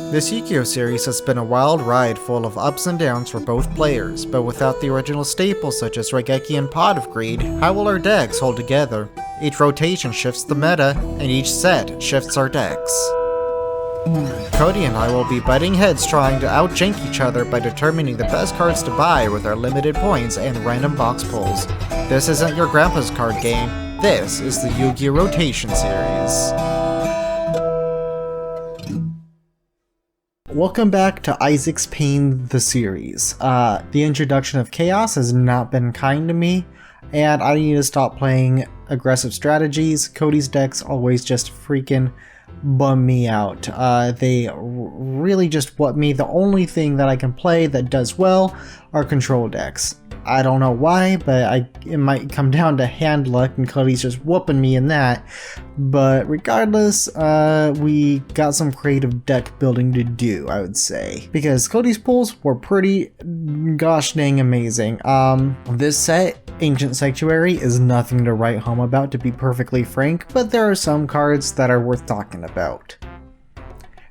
This Yugioh series has been a wild ride full of ups and downs for both players, but without the original staples such as Raigeki and Pot of Greed, how will our decks hold together? Each rotation shifts the meta, and each set shifts our decks. Cody and I will be butting heads trying to outjank each other by determining the best cards to buy with our limited points and random box pulls. This isn't your grandpa's card game, this is the Yu-Gi-Oh! Rotation series. Welcome back to Isaac's Pain the series. The introduction of Chaos has not been kind to me, and I need to stop playing aggressive strategies. Cody's decks always just freaking bum me out. They really just what me. The only thing that I can play that does well are control decks. I don't know why, but it might come down to hand luck and Cody's just whooping me in that. But regardless, we got some creative deck building to do, I would say. Because Cody's pulls were pretty gosh dang amazing. This set, Ancient Sanctuary, is nothing to write home about, to be perfectly frank, but there are some cards that are worth talking about.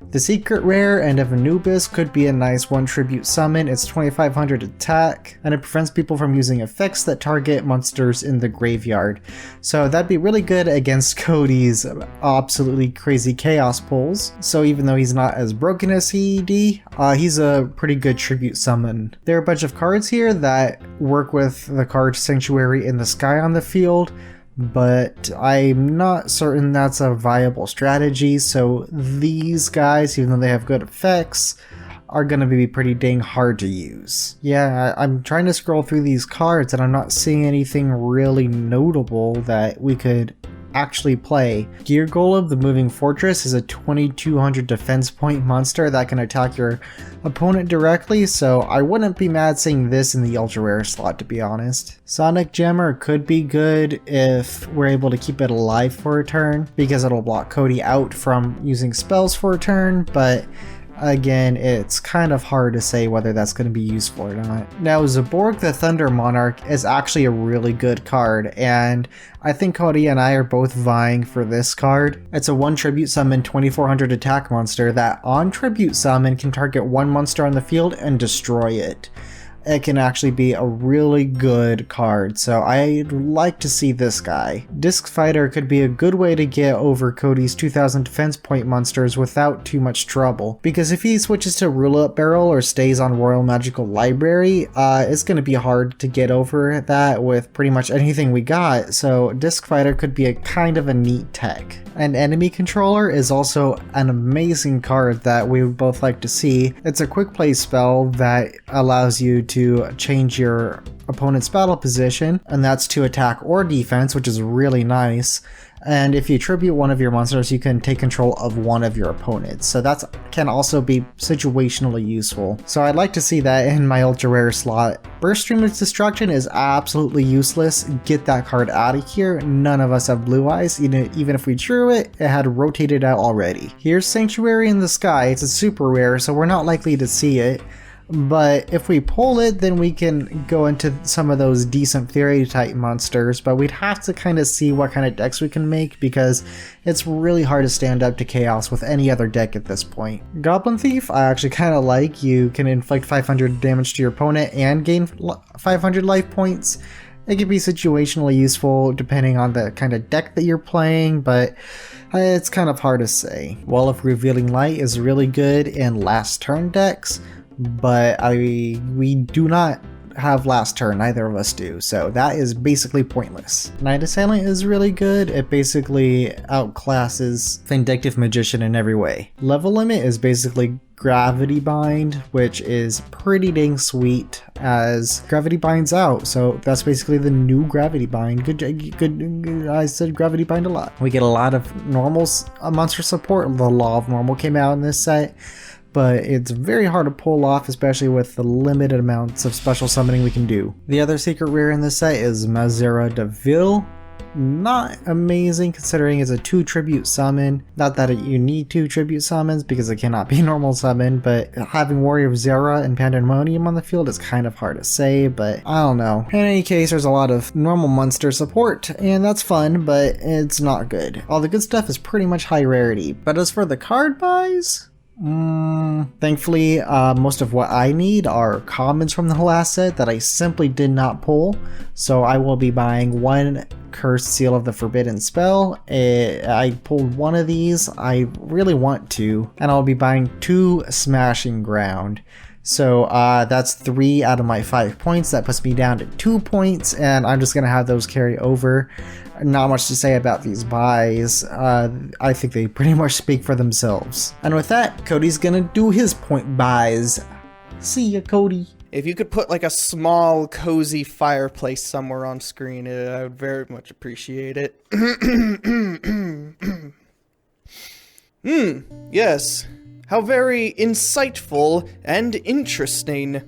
The secret rare End of Anubis could be a nice one tribute summon. It's 2500 attack, and it prevents people from using effects that target monsters in the graveyard. So that'd be really good against Cody's absolutely crazy chaos pulls. So even though he's not as broken as CED, he's a pretty good tribute summon. There are a bunch of cards here that work with the card Sanctuary in the Sky on the field, but I'm not certain that's a viable strategy, so these guys, even though they have good effects, are going to be pretty dang hard to use. Yeah, I'm trying to scroll through these cards and I'm not seeing anything really notable that we could actually play. Gear Golem, the Moving Fortress, is a 2200 defense point monster that can attack your opponent directly, so I wouldn't be mad seeing this in the ultra rare slot, to be honest. Sonic Jammer could be good if we're able to keep it alive for a turn, because it'll block Cody out from using spells for a turn, but again, it's kind of hard to say whether that's going to be useful or not. Now, Zaborg the Thunder Monarch is actually a really good card, and I think Cody and I are both vying for this card. It's a 1 tribute summon 2400 attack monster that on tribute summon can target one monster on the field and destroy it. It can actually be a really good card, so I'd like to see this guy. Disc Fighter could be a good way to get over Cody's 2000 defense point monsters without too much trouble, because if he switches to Roulette Barrel or stays on Royal Magical Library, it's going to be hard to get over that with pretty much anything we got, so Disc Fighter could be a kind of a neat tech. And Enemy Controller is also an amazing card that we would both like to see. It's a quick play spell that allows you to change your opponent's battle position, and that's to attack or defense, which is really nice. And if you tribute one of your monsters, you can take control of one of your opponents. So that can also be situationally useful. So I'd like to see that in my ultra rare slot. Burst Streamer's Destruction is absolutely useless. Get that card out of here. None of us have blue eyes. Even if we drew it, it had rotated out already. Here's Sanctuary in the Sky. It's a super rare, so we're not likely to see it. But if we pull it, then we can go into some of those decent fairy type monsters, but we'd have to kind of see what kind of decks we can make, because it's really hard to stand up to Chaos with any other deck at this point. Goblin Thief I actually kind of like. You can inflict 500 damage to your opponent and gain 500 life points. It can be situationally useful depending on the kind of deck that you're playing, but it's kind of hard to say. Wall of Revealing Light is really good in last turn decks, but we do not have last turn, neither of us do, so that is basically pointless. Night Assailant is really good. It basically outclasses Vindictive Magician in every way. Level Limit is basically Gravity Bind, which is pretty dang sweet, as Gravity Binds out, so that's basically the new Gravity Bind. Good. I said Gravity Bind a lot. We get a lot of normal monster support. The Law of Normal came out in this set, but it's very hard to pull off, especially with the limited amounts of special summoning we can do. The other secret rare in this set is Mazera de Ville. Not amazing considering it's a 2 tribute summon. Not that you need 2 tribute summons because it cannot be normal summon, but having Warrior of Zera and Pandemonium on the field is kind of hard to say, but I don't know. In any case, there's a lot of normal monster support, and that's fun, but it's not good. All the good stuff is pretty much high rarity, but as for the card buys, Thankfully, most of what I need are commons from the last set that I simply did not pull, so I will be buying one Cursed Seal of the Forbidden Spell. I pulled one of these, I really want to, and I'll be buying 2 Smashing Ground. So that's 3 out of my 5 points. That puts me down to 2 points, and I'm just going to have those carry over. Not much to say about these buys. I think they pretty much speak for themselves. And with that, Cody's going to do his point buys. See ya, Cody. If you could put like a small, cozy fireplace somewhere on screen, I would very much appreciate it. Yes. How very insightful and interesting.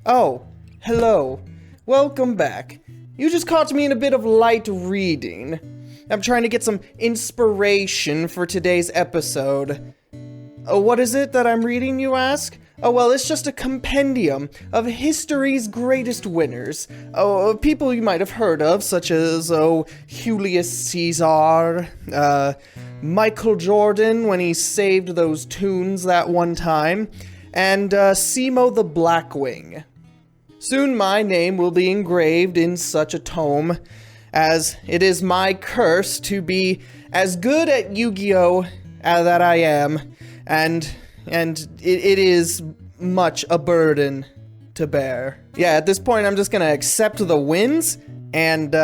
Oh, hello. Welcome back. You just caught me in a bit of light reading. I'm trying to get some inspiration for today's episode. Oh, what is it that I'm reading, you ask? Oh, well, it's just a compendium of history's greatest winners. Oh, people you might have heard of, such as, Julius Caesar, Michael Jordan when he saved those tunes that one time, and Simo the Blackwing. Soon my name will be engraved in such a tome, as it is my curse to be as good at Yu-Gi-Oh! That I am, and it is much a burden to bear. Yeah, at this point I'm just gonna accept the wins, and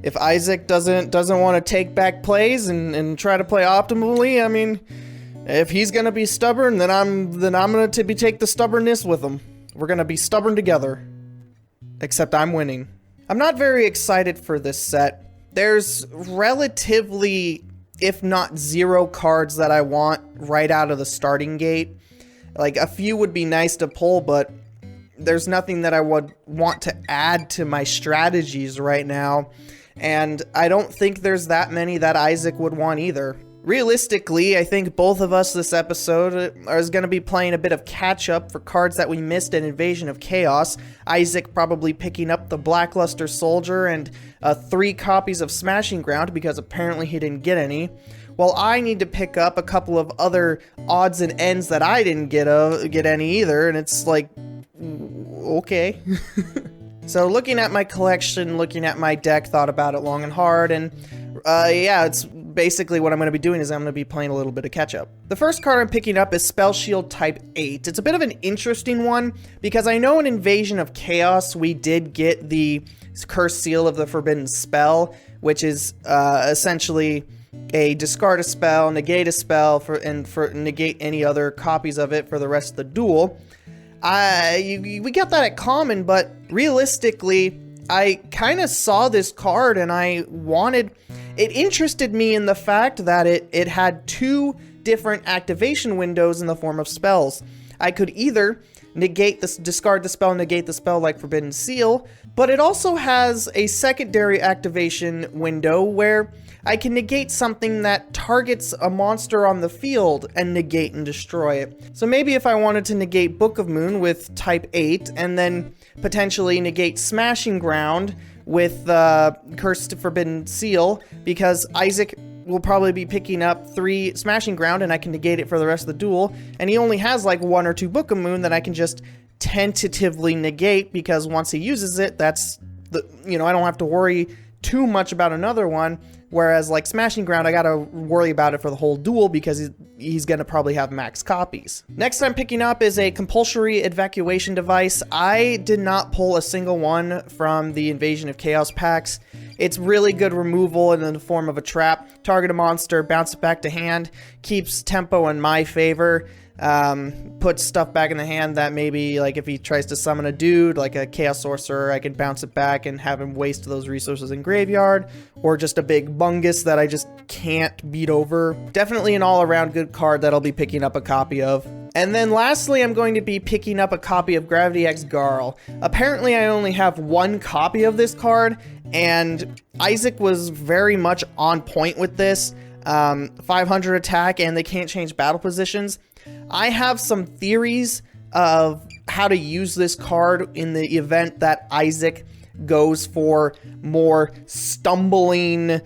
if Isaac doesn't want to take back plays and try to play optimally, I mean, if he's gonna be stubborn, then I'm gonna take the stubbornness with him. We're gonna be stubborn together. Except I'm winning. I'm not very excited for this set. There's relatively, if not 0 cards that I want right out of the starting gate. Like, a few would be nice to pull, but there's nothing that I would want to add to my strategies right now. And I don't think there's that many that Isaac would want either. Realistically, I think both of us this episode is going to be playing a bit of catch-up for cards that we missed in Invasion of Chaos. Isaac probably picking up the Blackluster Soldier and 3 copies of Smashing Ground because apparently he didn't get any. While I need to pick up a couple of other odds and ends that I didn't get any either, and it's like, okay. So looking at my collection, looking at my deck, thought about it long and hard, and yeah, it's basically what I'm going to be doing is I'm going to be playing a little bit of catch-up. The first card I'm picking up is Spell Shield Type 8. It's a bit of an interesting one, because I know in Invasion of Chaos we did get the Cursed Seal of the Forbidden Spell, which is essentially a discard a spell, negate a spell, and negate any other copies of it for the rest of the duel. We got that at common, but realistically, I kind of saw this card and it interested me in the fact that it had 2 different activation windows in the form of spells. I could either discard the spell, negate the spell like Forbidden Seal, but it also has a secondary activation window where I can negate something that targets a monster on the field and negate and destroy it. So maybe if I wanted to negate Book of Moon with Type 8 and then potentially negate Smashing Ground with Cursed Forbidden Seal, because Isaac will probably be picking up 3 Smashing Ground and I can negate it for the rest of the duel, and he only has like 1 or 2 Book of Moon that I can just tentatively negate, because once he uses it, that's I don't have to worry too much about another one. Whereas like Smashing Ground, I gotta worry about it for the whole duel because he's gonna probably have max copies. Next I'm picking up is a compulsory evacuation device. I did not pull a single one from the Invasion of Chaos packs. It's really good removal in the form of a trap. Target a monster, bounce it back to hand, keeps tempo in my favor. Puts stuff back in the hand that maybe, like, if he tries to summon a dude, like a Chaos Sorcerer, I can bounce it back and have him waste those resources in graveyard, or just a big bungus that I just can't beat over. Definitely an all-around good card that I'll be picking up a copy of. And then lastly, I'm going to be picking up a copy of Gravity X Garl. Apparently, I only have 1 copy of this card, and Isaac was very much on point with this. 500 attack, and they can't change battle positions. I have some theories of how to use this card in the event that Isaac goes for more stumbling,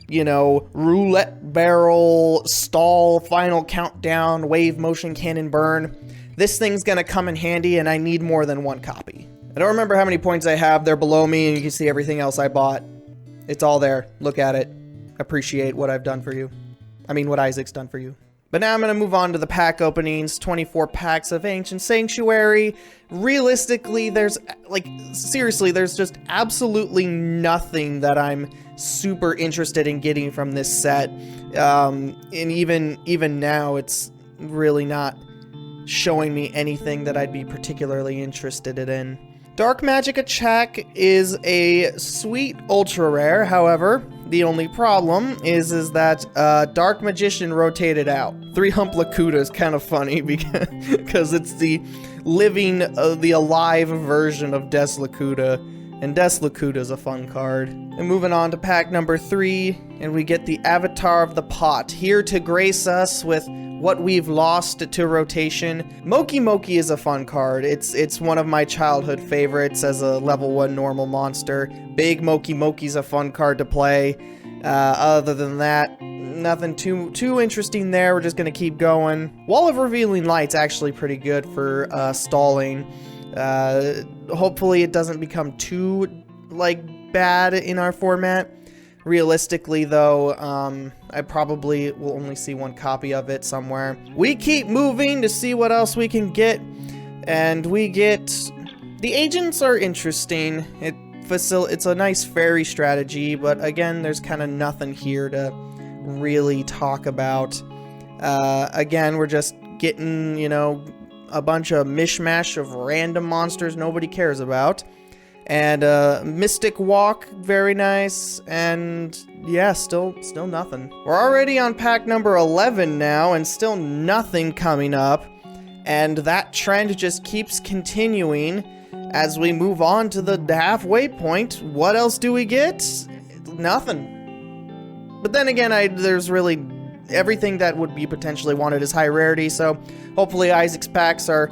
you know, roulette barrel, stall, final countdown, wave motion cannon burn. This thing's gonna come in handy, and I need more than one copy. I don't remember how many points I have. They're below me, and you can see everything else I bought. It's all there. Look at it. Appreciate what I've done for you. I mean, what Isaac's done for you. But now I'm going to move on to the pack openings. 24 packs of Ancient Sanctuary. Realistically, seriously, there's just absolutely nothing that I'm super interested in getting from this set. And even now, it's really not showing me anything that I'd be particularly interested in. Dark Magic Attack is a sweet ultra rare. However, the only problem is that Dark Magician rotated out. 3-hump Lakuta is kind of funny because it's the living, the alive version of Des Lakuta, and Des Lakuta is a fun card. And moving on to pack number 3, and we get the Avatar of the Pot, here to grace us with what we've lost to rotation. Moki Moki is a fun card. It's one of my childhood favorites as a level 1 normal monster. Big Moki Moki's a fun card to play. Other than that, nothing too interesting there. We're just gonna keep going. Wall of Revealing Light's actually pretty good for stalling. Hopefully it doesn't become too bad in our format. Realistically, though, I probably will only see one copy of it somewhere. We keep moving to see what else we can get, and we get... The agents are interesting. It's a nice fairy strategy, but again, there's kind of nothing here to really talk about. Again, we're just getting, you know, a bunch of mishmash of random monsters nobody cares about. And Mystic Walk, very nice, and yeah, still nothing. We're already on pack number 11 now, and still nothing coming up, and that trend just keeps continuing as we move on to the halfway point. What else do we get? Nothing. But then again, there's really everything that would be potentially wanted is high rarity, so hopefully Isaac's packs are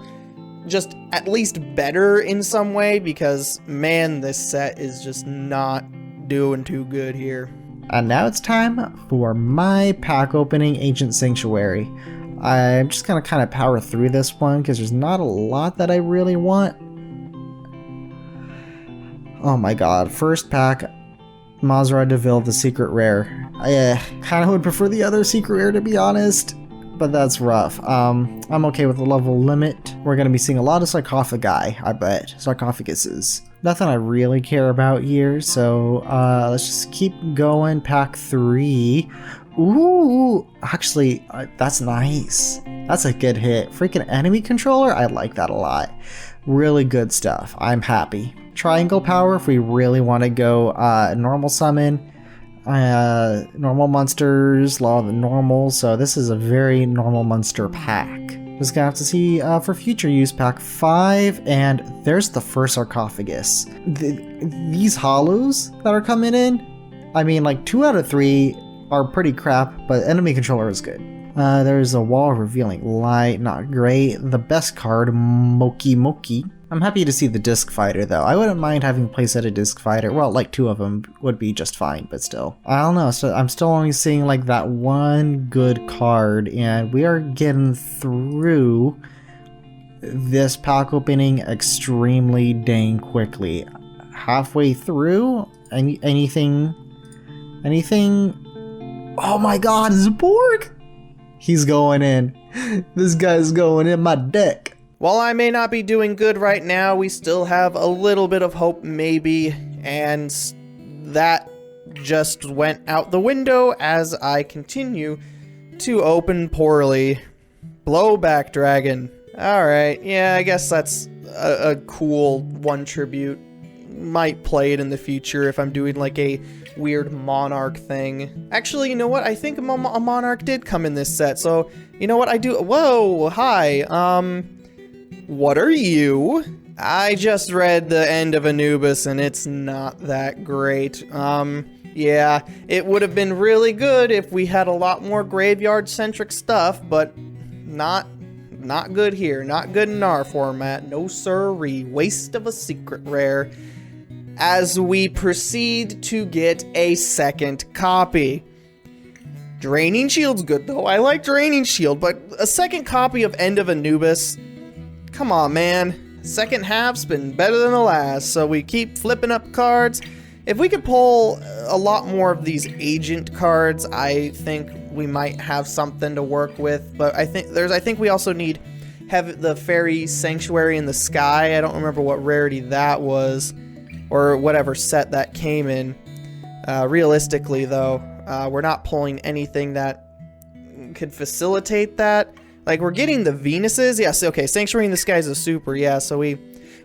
just at least better in some way, because man, this set is just not doing too good here. And now it's time for my pack opening, Ancient Sanctuary. I'm just gonna kind of power through this one because there's not a lot that I really want. Oh my god, first pack, Mazra Deville, the secret rare. I kind of would prefer the other secret rare, to be honest, but that's rough. I'm okay with the level limit. We're going to be seeing a lot of sarcophagi, I bet. Sarcophaguses. Nothing I really care about here, so let's just keep going. Pack 3. Ooh, actually, that's nice. That's a good hit. Freaking enemy controller? I like that a lot. Really good stuff. I'm happy. Triangle power if we really want to go normal summon. Normal monsters, law of the normal, so this is a very normal monster pack. Just gonna have to see for future use. Pack 5, and there's the first sarcophagus. These hollows that are coming in, I mean, like 2 out of 3 are pretty crap, but enemy controller is good. There's a wall of revealing light, not great. The best card, Moki Moki. I'm happy to see the disc fighter though. I wouldn't mind having playset a disc fighter. Well, like 2 of them would be just fine, but still. I don't know, so I'm still only seeing like that one good card, and we are getting through this pack opening extremely dang quickly. Halfway through? Anything? Oh my god, Zaborg! He's going in. This guy's going in my deck. While I may not be doing good right now, we still have a little bit of hope, maybe, and that just went out the window as I continue to open poorly. Blowback Dragon. Alright, yeah, I guess that's a cool one tribute. Might play it in the future if I'm doing like a weird Monarch thing. Actually, you know what? I think a Monarch did come in this set, so you know what I do? Whoa, hi, what are you? I just read the end of Anubis and it's not that great. Yeah, it would have been really good if we had a lot more graveyard-centric stuff, but not good here. Not good in our format. No sirree. Waste of a secret rare. as we proceed to get a second copy. Draining Shield's good though. I like Draining Shield, but a second copy of End of Anubis, come on, man. Second half's been better than the last, so we keep flipping up cards. If we could pull a lot more of these agent cards, I think we might have something to work with. But I think we also need have the Fairy Sanctuary in the Sky. I don't remember what rarity that was, or whatever set that came in. Realistically, though, we're not pulling anything that could facilitate that. Like, we're getting the Venuses. Yes, okay, Sanctuary in the Sky is a super, yeah, so we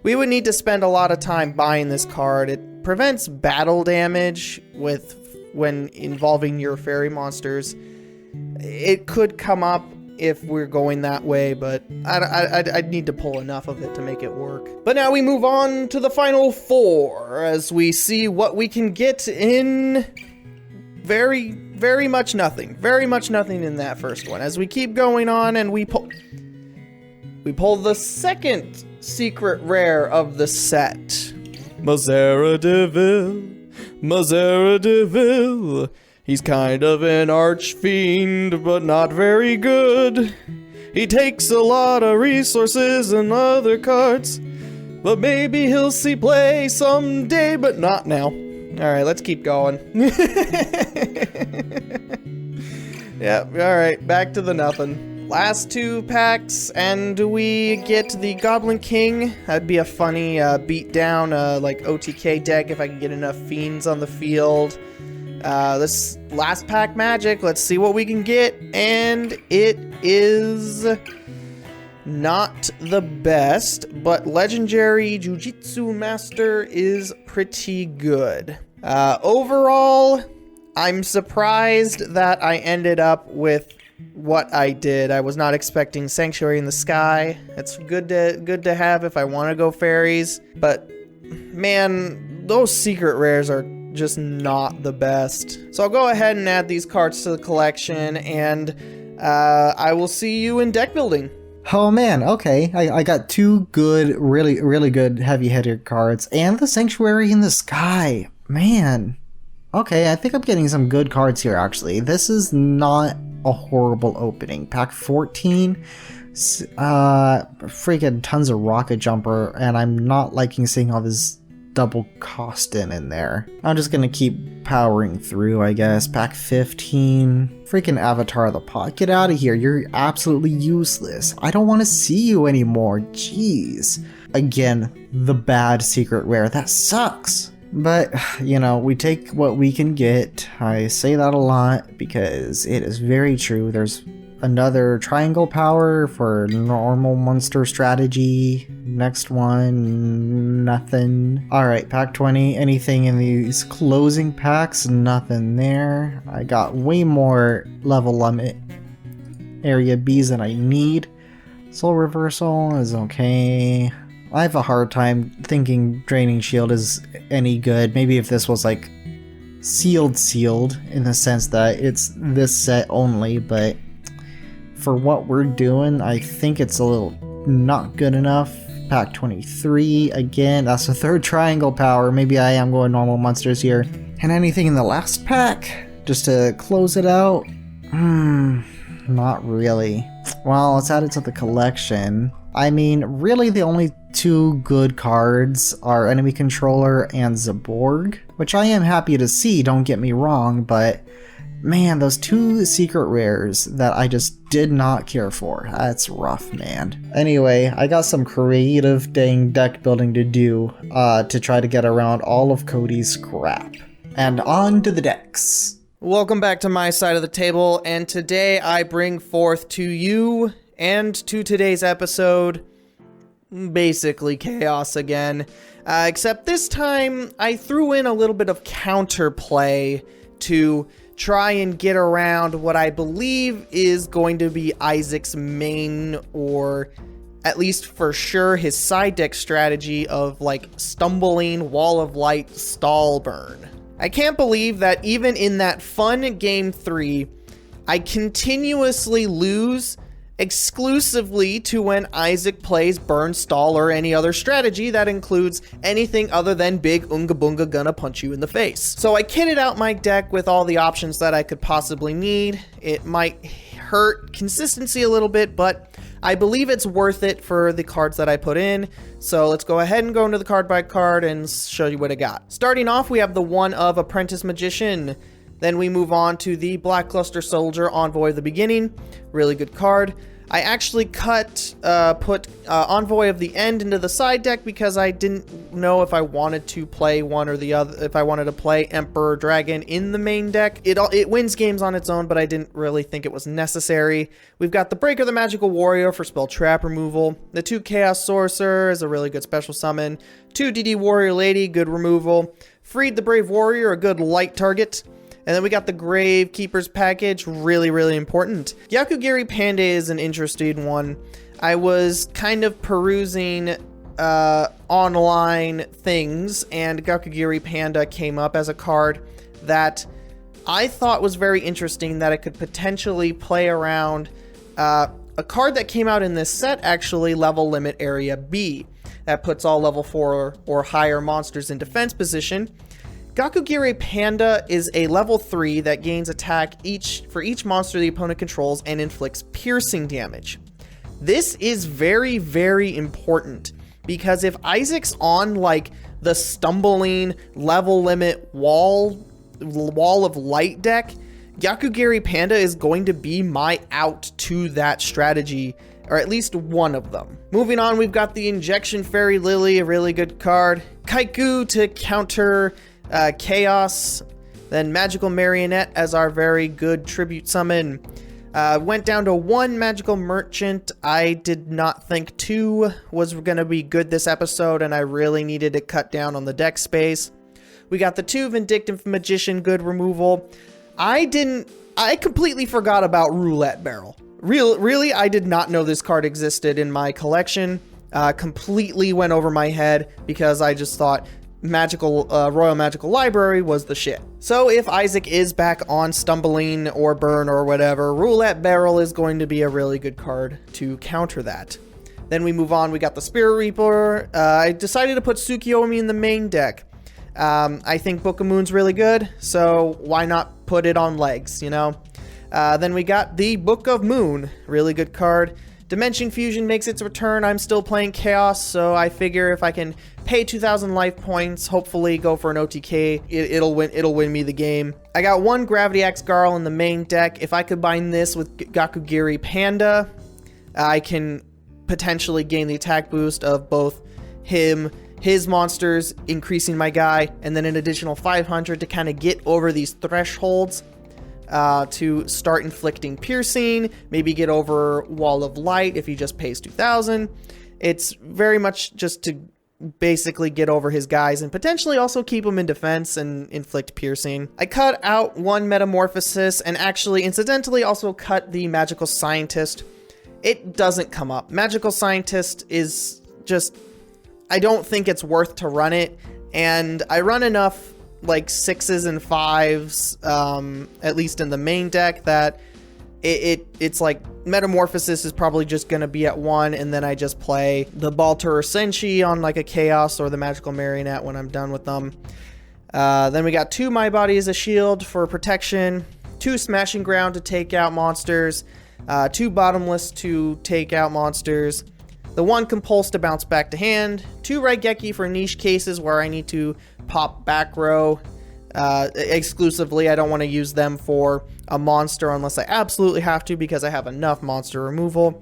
would need to spend a lot of time buying this card. It prevents battle damage when involving your fairy monsters. It could come up if we're going that way, but I'd need to pull enough of it to make it work. But now we move on to the final four, as we see what we can get in very much nothing. Very much nothing in that first one. As we keep going on and we pull the second secret rare of the set. Mazera Deville. He's kind of an archfiend, but not very good. He takes a lot of resources and other cards, but maybe he'll see play someday, but not now. Alright, let's keep going. Yep, alright, back to the nothing. Last two packs, and we get the Goblin King. That'd be a funny beat down, like OTK deck if I could get enough fiends on the field. This last pack magic, let's see what we can get, and it is not the best, but Legendary Jujitsu Master is pretty good. Overall, I'm surprised that I ended up with what I did. I was not expecting Sanctuary in the Sky. It's good to have if I want to go fairies, but man, those secret rares are just not the best. So I'll go ahead and add these cards to the collection, and I will see you in deck building. Oh man, okay. I got two good, really good heavy-hitter cards, and the Sanctuary in the Sky. Man. Okay, I think I'm getting some good cards here, actually. This is not a horrible opening. Pack 14, freaking tons of Rocket Jumper, and I'm not liking seeing all this double cost in there. I'm just gonna keep powering through, I guess. Pack 15, freaking Avatar of the Pot. Get out of here, you're absolutely useless. I don't want to see you anymore, jeez. Again, the bad secret rare, that sucks. But, you know, we take what we can get. I say that a lot because it is very true. There's another triangle power for normal monster strategy. Next one, nothing. Alright, pack 20. Anything in these closing packs? Nothing there. I got way more level limit area Bs than I need. Soul Reversal is okay. I have a hard time thinking Draining Shield is any good. Maybe if this was like sealed in the sense that it's this set only, but for what we're doing, I think it's a little not good enough. Pack 23, again, that's the third triangle power. Maybe I am going normal monsters here. And anything in the last pack, just to close it out? Not really. Well, let's add it to the collection. I mean, really the only two good cards are Enemy Controller and Zaborg, which I am happy to see, don't get me wrong, but man, those two secret rares that I just did not care for. That's rough, man. Anyway, I got some creative dang deck building to do to try to get around all of Cody's crap. And on to the decks. Welcome back to my side of the table, and today I bring forth to you and to today's episode basically chaos again. Except this time I threw in a little bit of counterplay to try and get around what I believe is going to be Isaac's main, or at least for sure his side deck strategy of like stumbling, wall of light, stall burn. I can't believe that even in that fun game 3, I continuously lose exclusively to when Isaac plays burn, stall, or any other strategy that includes anything other than big Unga Bunga gonna punch you in the face. So I kitted out my deck with all the options that I could possibly need. It might hurt consistency a little bit, but I believe it's worth it for the cards that I put in. So let's go ahead and go into the card by card and show you what I got. Starting off, we have the one of Apprentice Magician. Then we move on to the Blackluster Soldier, Envoy of the Beginning. Really good card. I actually put Envoy of the End into the side deck because I didn't know if I wanted to play one or the other, if I wanted to play Emperor Dragon in the main deck. It wins games on its own, but I didn't really think it was necessary. We've got the Breaker the Magical Warrior for spell trap removal. The 2 Chaos Sorcerer is a really good special summon. 2 DD Warrior Lady, good removal. Freed the Brave Warrior, a good light target. And then we got the Gravekeeper's package, really, really important. Gyakugiri Panda is an interesting one. I was kind of perusing online things, and Gyakugiri Panda came up as a card that I thought was very interesting, that it could potentially play around a card that came out in this set, actually, Level Limit Area B, that puts all level 4 or higher monsters in defense position. Gyakugiri Panda is a level 3 that gains attack for each monster the opponent controls and inflicts piercing damage. This is very, very important because if Isaac's on like the stumbling level limit wall of light deck, Gyakugiri Panda is going to be my out to that strategy, or at least one of them. Moving on, we've got the Injection Fairy Lily, a really good card. Kaiku to counter Chaos, then Magical Marionette as our very good tribute summon. Went down to 1 Magical Merchant. I did not think 2 was going to be good this episode, and I really needed to cut down on the deck space. We got the 2 Vindictive Magician, good removal. I completely forgot about Roulette Barrel. Really, I did not know this card existed in my collection. Completely went over my head because I just thought Royal Magical Library was the shit. So if Isaac is back on Stumbling or Burn or whatever, Roulette Barrel is going to be a really good card to counter that. Then we move on, we got the Spirit Reaper. I decided to put Tsukiyomi in the main deck. I think Book of Moon's really good, so why not put it on legs, you know? Then we got the Book of Moon, really good card. Dimension Fusion makes its return. I'm still playing Chaos, so I figure if I can pay 2,000 life points, hopefully go for an OTK, it'll win me the game. I got 1 Gravity Axe Garl in the main deck. If I combine this with Gyakugiri Panda, I can potentially gain the attack boost of both his monsters, increasing my guy, and then an additional 500 to kind of get over these thresholds. To start inflicting piercing, maybe get over Wall of Light if he just pays 2,000. It's very much just to basically get over his guys and potentially also keep him in defense and inflict piercing. I cut out 1 Metamorphosis and actually incidentally also cut the Magical Scientist. It doesn't come up. Magical Scientist is just, I don't think it's worth to run it, and I run enough like 6s and 5s, at least in the main deck, that it's like Metamorphosis is probably just going to be at 1, and then I just play the Baltur or Senshi on like a Chaos or the Magical Marionette when I'm done with them. Then we got 2 My Body as a Shield for protection, 2 Smashing Ground to take out monsters, 2 Bottomless to take out monsters, the 1 Compulse to bounce back to hand, 2 Raigeki for niche cases where I need to pop back row exclusively. I don't want to use them for a monster unless I absolutely have to because I have enough monster removal.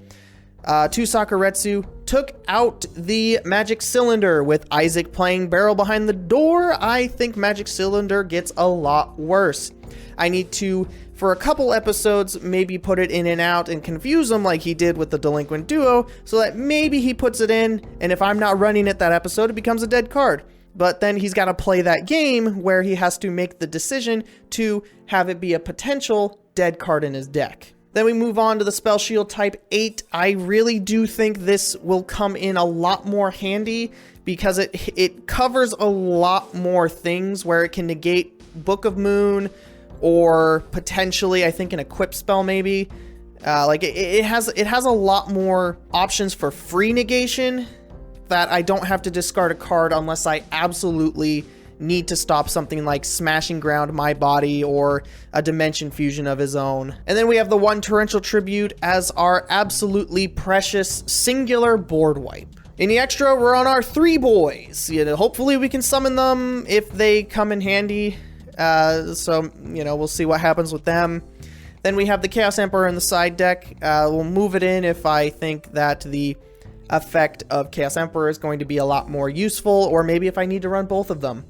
2 Sakuretsu. Took out the Magic Cylinder with Isaac playing Barrel Behind the Door. I think Magic Cylinder gets a lot worse. I need to, for a couple episodes, maybe put it in and out and confuse him like he did with the Delinquent Duo, so that maybe he puts it in, and if I'm not running it that episode, it becomes a dead card. But then he's got to play that game where he has to make the decision to have it be a potential dead card in his deck. Then we move on to the Spell Shield type 8. I really do think this will come in a lot more handy because it covers a lot more things where it can negate Book of Moon or potentially, I think, an Equip spell maybe. Like it has a lot more options for free negation that I don't have to discard a card unless I absolutely need to stop something like Smashing Ground My Body or a Dimension Fusion of his own. And then we have the one Torrential Tribute as our absolutely precious singular board wipe. In the extra, we're on our 3 boys. You know, hopefully we can summon them if they come in handy. So, you know, we'll see what happens with them. Then we have the Chaos Emperor in the side deck. We'll move it in if I think that the effect of Chaos Emperor is going to be a lot more useful, or maybe if I need to run both of them.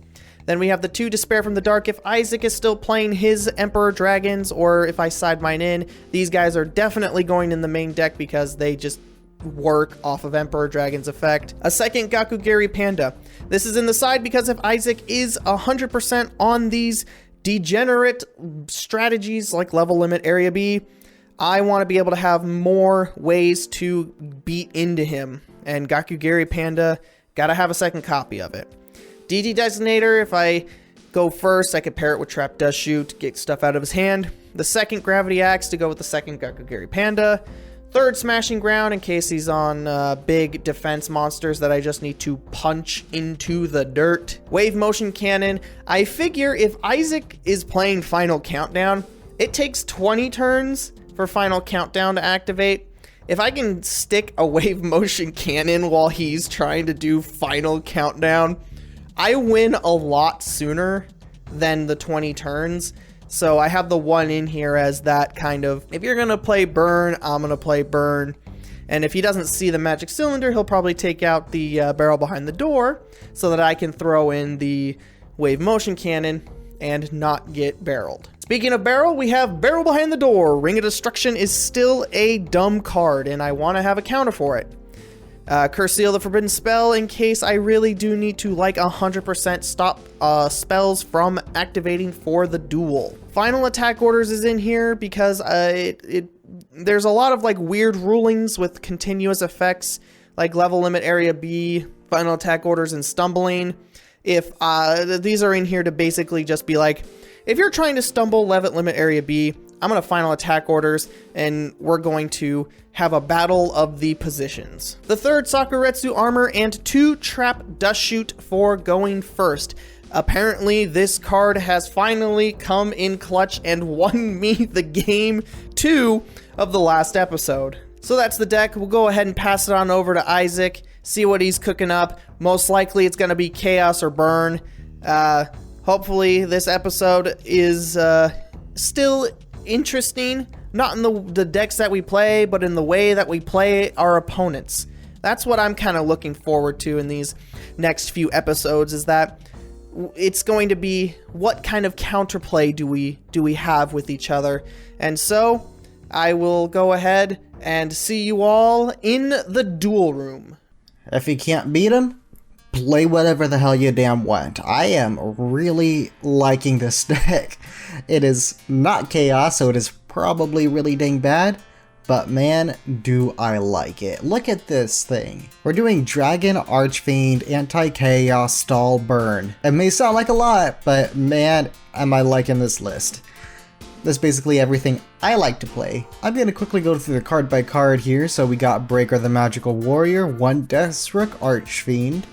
Then we have the 2 Despair from the Dark if Isaac is still playing his Emperor Dragons, or if I side mine in. These guys are definitely going in the main deck because they just work off of Emperor Dragon's effect. A second Gakugeri Panda. This is in the side because if Isaac is 100% on these degenerate strategies like level limit area B, I want to be able to have more ways to beat into him, and Gakugeri Panda, gotta have a second copy of it. DD Designator, if I go first, I could pair it with Trap Dust Shoot, get stuff out of his hand. The second Gravity Axe to go with the second Gakugeri Panda. Third Smashing Ground in case he's on big defense monsters that I just need to punch into the dirt. Wave Motion Cannon. I figure if Isaac is playing Final Countdown, it takes 20 turns for Final Countdown to activate. If I can stick a Wave Motion Cannon while he's trying to do Final Countdown, I win a lot sooner than the 20 turns. So I have the 1 in here as that kind of, if you're going to play Burn, I'm going to play Burn. And if he doesn't see the Magic Cylinder, he'll probably take out the barrel behind the door so that I can throw in the Wave Motion Cannon and not get barreled. Speaking of barrel, we have Barrel Behind the Door. Ring of Destruction is still a dumb card, and I want to have a counter for it. Curse Seal the Forbidden Spell in case I really do need to like 100% stop spells from activating for the duel. Final Attack Orders is in here because there's a lot of like weird rulings with continuous effects like Level Limit Area B, Final Attack Orders, and Stumbling. If these are in here to basically just be like, if you're trying to stumble Level Limit Area B, I'm going to Final Attack Orders, and we're going to have a battle of the positions. The third Sakuretsu Armor and 2 Trap Dust Shoot for going first. Apparently, this card has finally come in clutch and won me the game 2 of the last episode. So that's the deck. We'll go ahead and pass it on over to Isaac, see what he's cooking up. Most likely it's going to be Chaos or Burn. Hopefully this episode is still interesting, not in the decks that we play, but in the way that we play our opponents. That's what I'm kind of looking forward to in these next few episodes, is that it's going to be what kind of counterplay do we have with each other. And so I will go ahead and see you all in the duel room. If you can't beat him, play whatever the hell you damn want. I am really liking this deck. It is not chaos, so it is probably really dang bad, but man, do I like it. Look at this thing. We're doing Dragon, Archfiend, Anti-Chaos, Stall, Burn. It may sound like a lot, but man, am I liking this list. That's basically everything I like to play. I'm going to quickly go through the card by card here. So we got Breaker the Magical Warrior, 1 Deathstroke Archfiend,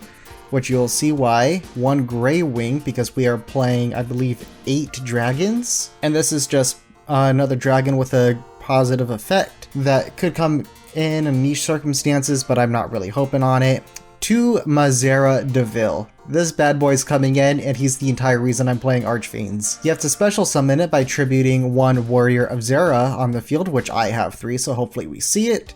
which you'll see why, 1 Grey Wing, because we are playing, I believe, 8 dragons. And this is just another dragon with a positive effect that could come in niche circumstances, but I'm not really hoping on it. 2 Mazera Deville. This bad boy's coming in, and he's the entire reason I'm playing Archfiends. You have to special summon it by tributing 1 Warrior of Zera on the field, which I have 3, so hopefully we see it.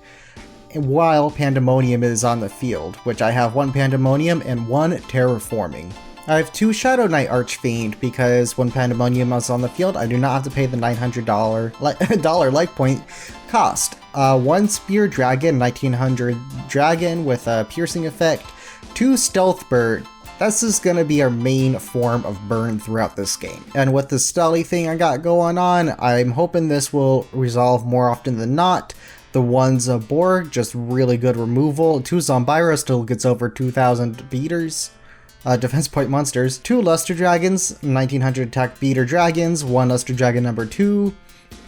While Pandemonium is on the field, which I have 1 Pandemonium and 1 Terraforming. I have 2 Shadow Knight Archfiend because when Pandemonium is on the field, I do not have to pay the $900 life point cost. 1 Spear Dragon, 1900 Dragon with a piercing effect. 2 Stealth Bird. This is going to be our main form of burn throughout this game. And with the Stally thing I got going on, I'm hoping this will resolve more often than not. The 1 Zaborg, just really good removal. 2 Zombira still gets over 2,000 beaters. Defense point monsters. 2 Luster Dragons, 1900 attack beater dragons. 1 Luster Dragon number 2.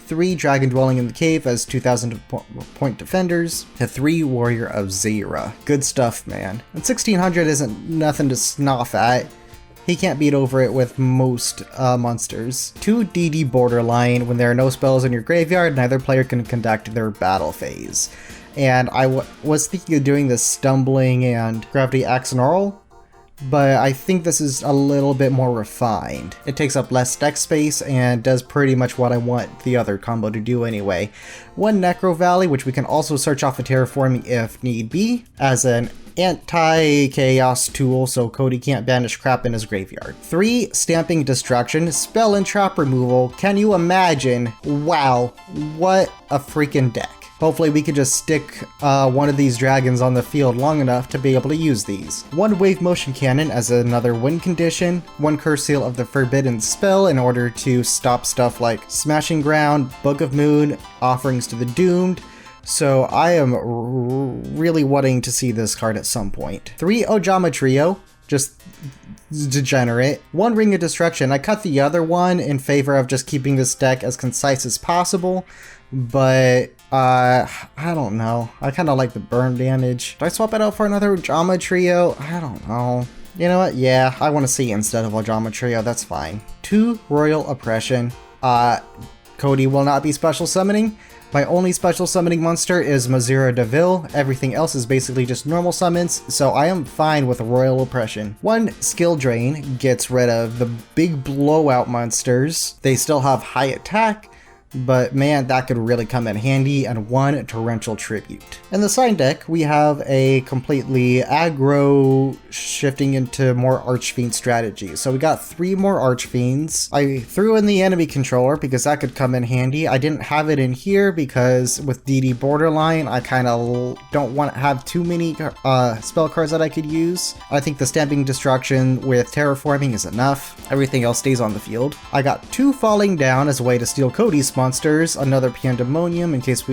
3 Dragon Dwelling in the Cave as 2000 point defenders, to 3 Warrior of Zera. Good stuff, man. And 1600 isn't nothing to scoff at. He can't beat over it with most monsters. 2 DD Borderline. When there are no spells in your graveyard, neither player can conduct their battle phase. And I was thinking of doing this Stumbling and Gravity Axe and Oral, but I think this is a little bit more refined. It takes up less deck space and does pretty much what I want the other combo to do anyway. 1 Necro Valley, which we can also search off of Terraforming if need be, as an anti-chaos tool so Cody can't banish crap in his graveyard. 3 Stamping Destruction, spell and trap removal. Can you imagine? Wow, what a freaking deck. Hopefully we can just stick one of these dragons on the field long enough to be able to use these. 1 Wave Motion Cannon as another win condition. 1 Curse Seal of the Forbidden Spell in order to stop stuff like Smashing Ground, Book of Moon, Offerings to the Doomed. So I am really wanting to see this card at some point. 3 Ojama Trio, just degenerate. 1 Ring of Destruction. I cut the other one in favor of just keeping this deck as concise as possible, but I don't know. I kind of like the burn damage. Do I swap it out for another Ojama Trio? I don't know. You know what? Yeah, I want to see instead of Ojama Trio. That's fine. 2 Royal Oppression. Cody will not be special summoning. My only special summoning monster is Mazira Deville. Everything else is basically just normal summons, so I am fine with Royal Oppression. 1 Skill Drain gets rid of the big blowout monsters. They still have high attack, but man, that could really come in handy, and 1 Torrential Tribute. In the side deck, we have a completely aggro shifting into more Archfiend strategy. So we got 3 more Archfiends. I threw in the enemy controller because that could come in handy. I didn't have it in here because with DD Borderline, I kind of don't want to have too many spell cards that I could use. I think the Stamping Destruction with Terraforming is enough. Everything else stays on the field. I got 2 Falling Down as a way to steal Cody's monsters, another Pandemonium in case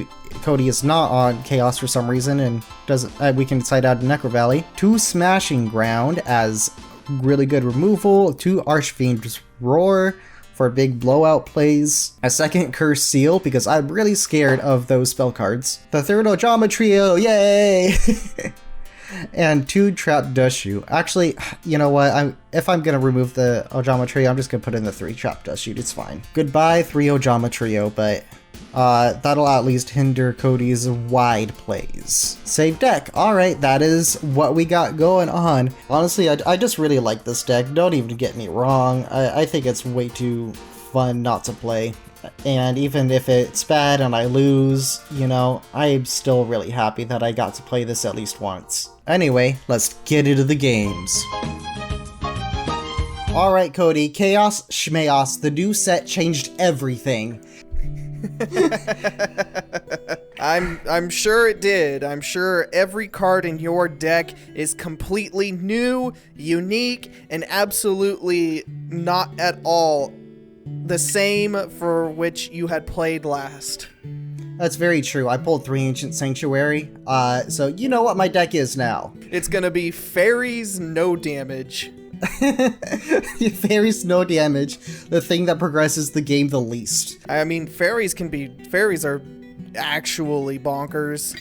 Cody is not on Chaos for some reason and doesn't. We can side out Necro Valley. 2 Smashing Ground as really good removal. 2 Archfiend's Roar for big blowout plays. A 2nd Curse Seal because I'm really scared of those spell cards. The 3rd Ojama Trio, yay! And 2 Trap Dushu. Actually, you know what? If I'm gonna remove the Ojama Trio, I'm just gonna put in the 3 Trap Dushu. It's fine. Goodbye, 3 Ojama Trio, but that'll at least hinder Cody's wide plays. Save deck. Alright, that is what we got going on. Honestly, I just really like this deck. Don't even get me wrong. I think it's way too fun not to play. And even if it's bad and I lose, you know, I'm still really happy that I got to play this at least once. Anyway, let's get into the games. Alright, Cody, Chaos Schmaos, the new set changed everything. I'm sure it did. I'm sure every card in your deck is completely new, unique, and absolutely not at all the same for which you had played last. That's very true. I pulled 3 Ancient Sanctuary, so you know what my deck is now. It's gonna be Fairies No Damage. Fairies no damage, the thing that progresses the game the least. I mean, fairies are actually bonkers,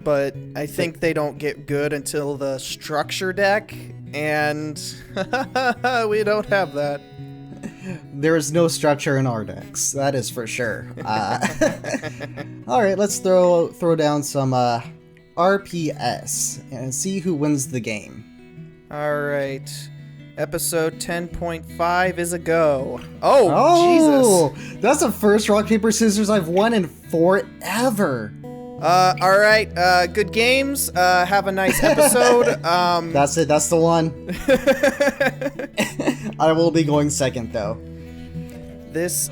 but I think they don't get good until the structure deck, and we don't have that. There is no structure in our decks, that is for sure. Alright, let's throw down some RPS and see who wins the game. Alright. Episode 10.5 is a go. Oh, Jesus. That's the first rock, paper, scissors I've won in forever. Alright, good games. Have a nice episode. That's it, that's the one. I will be going second, though. This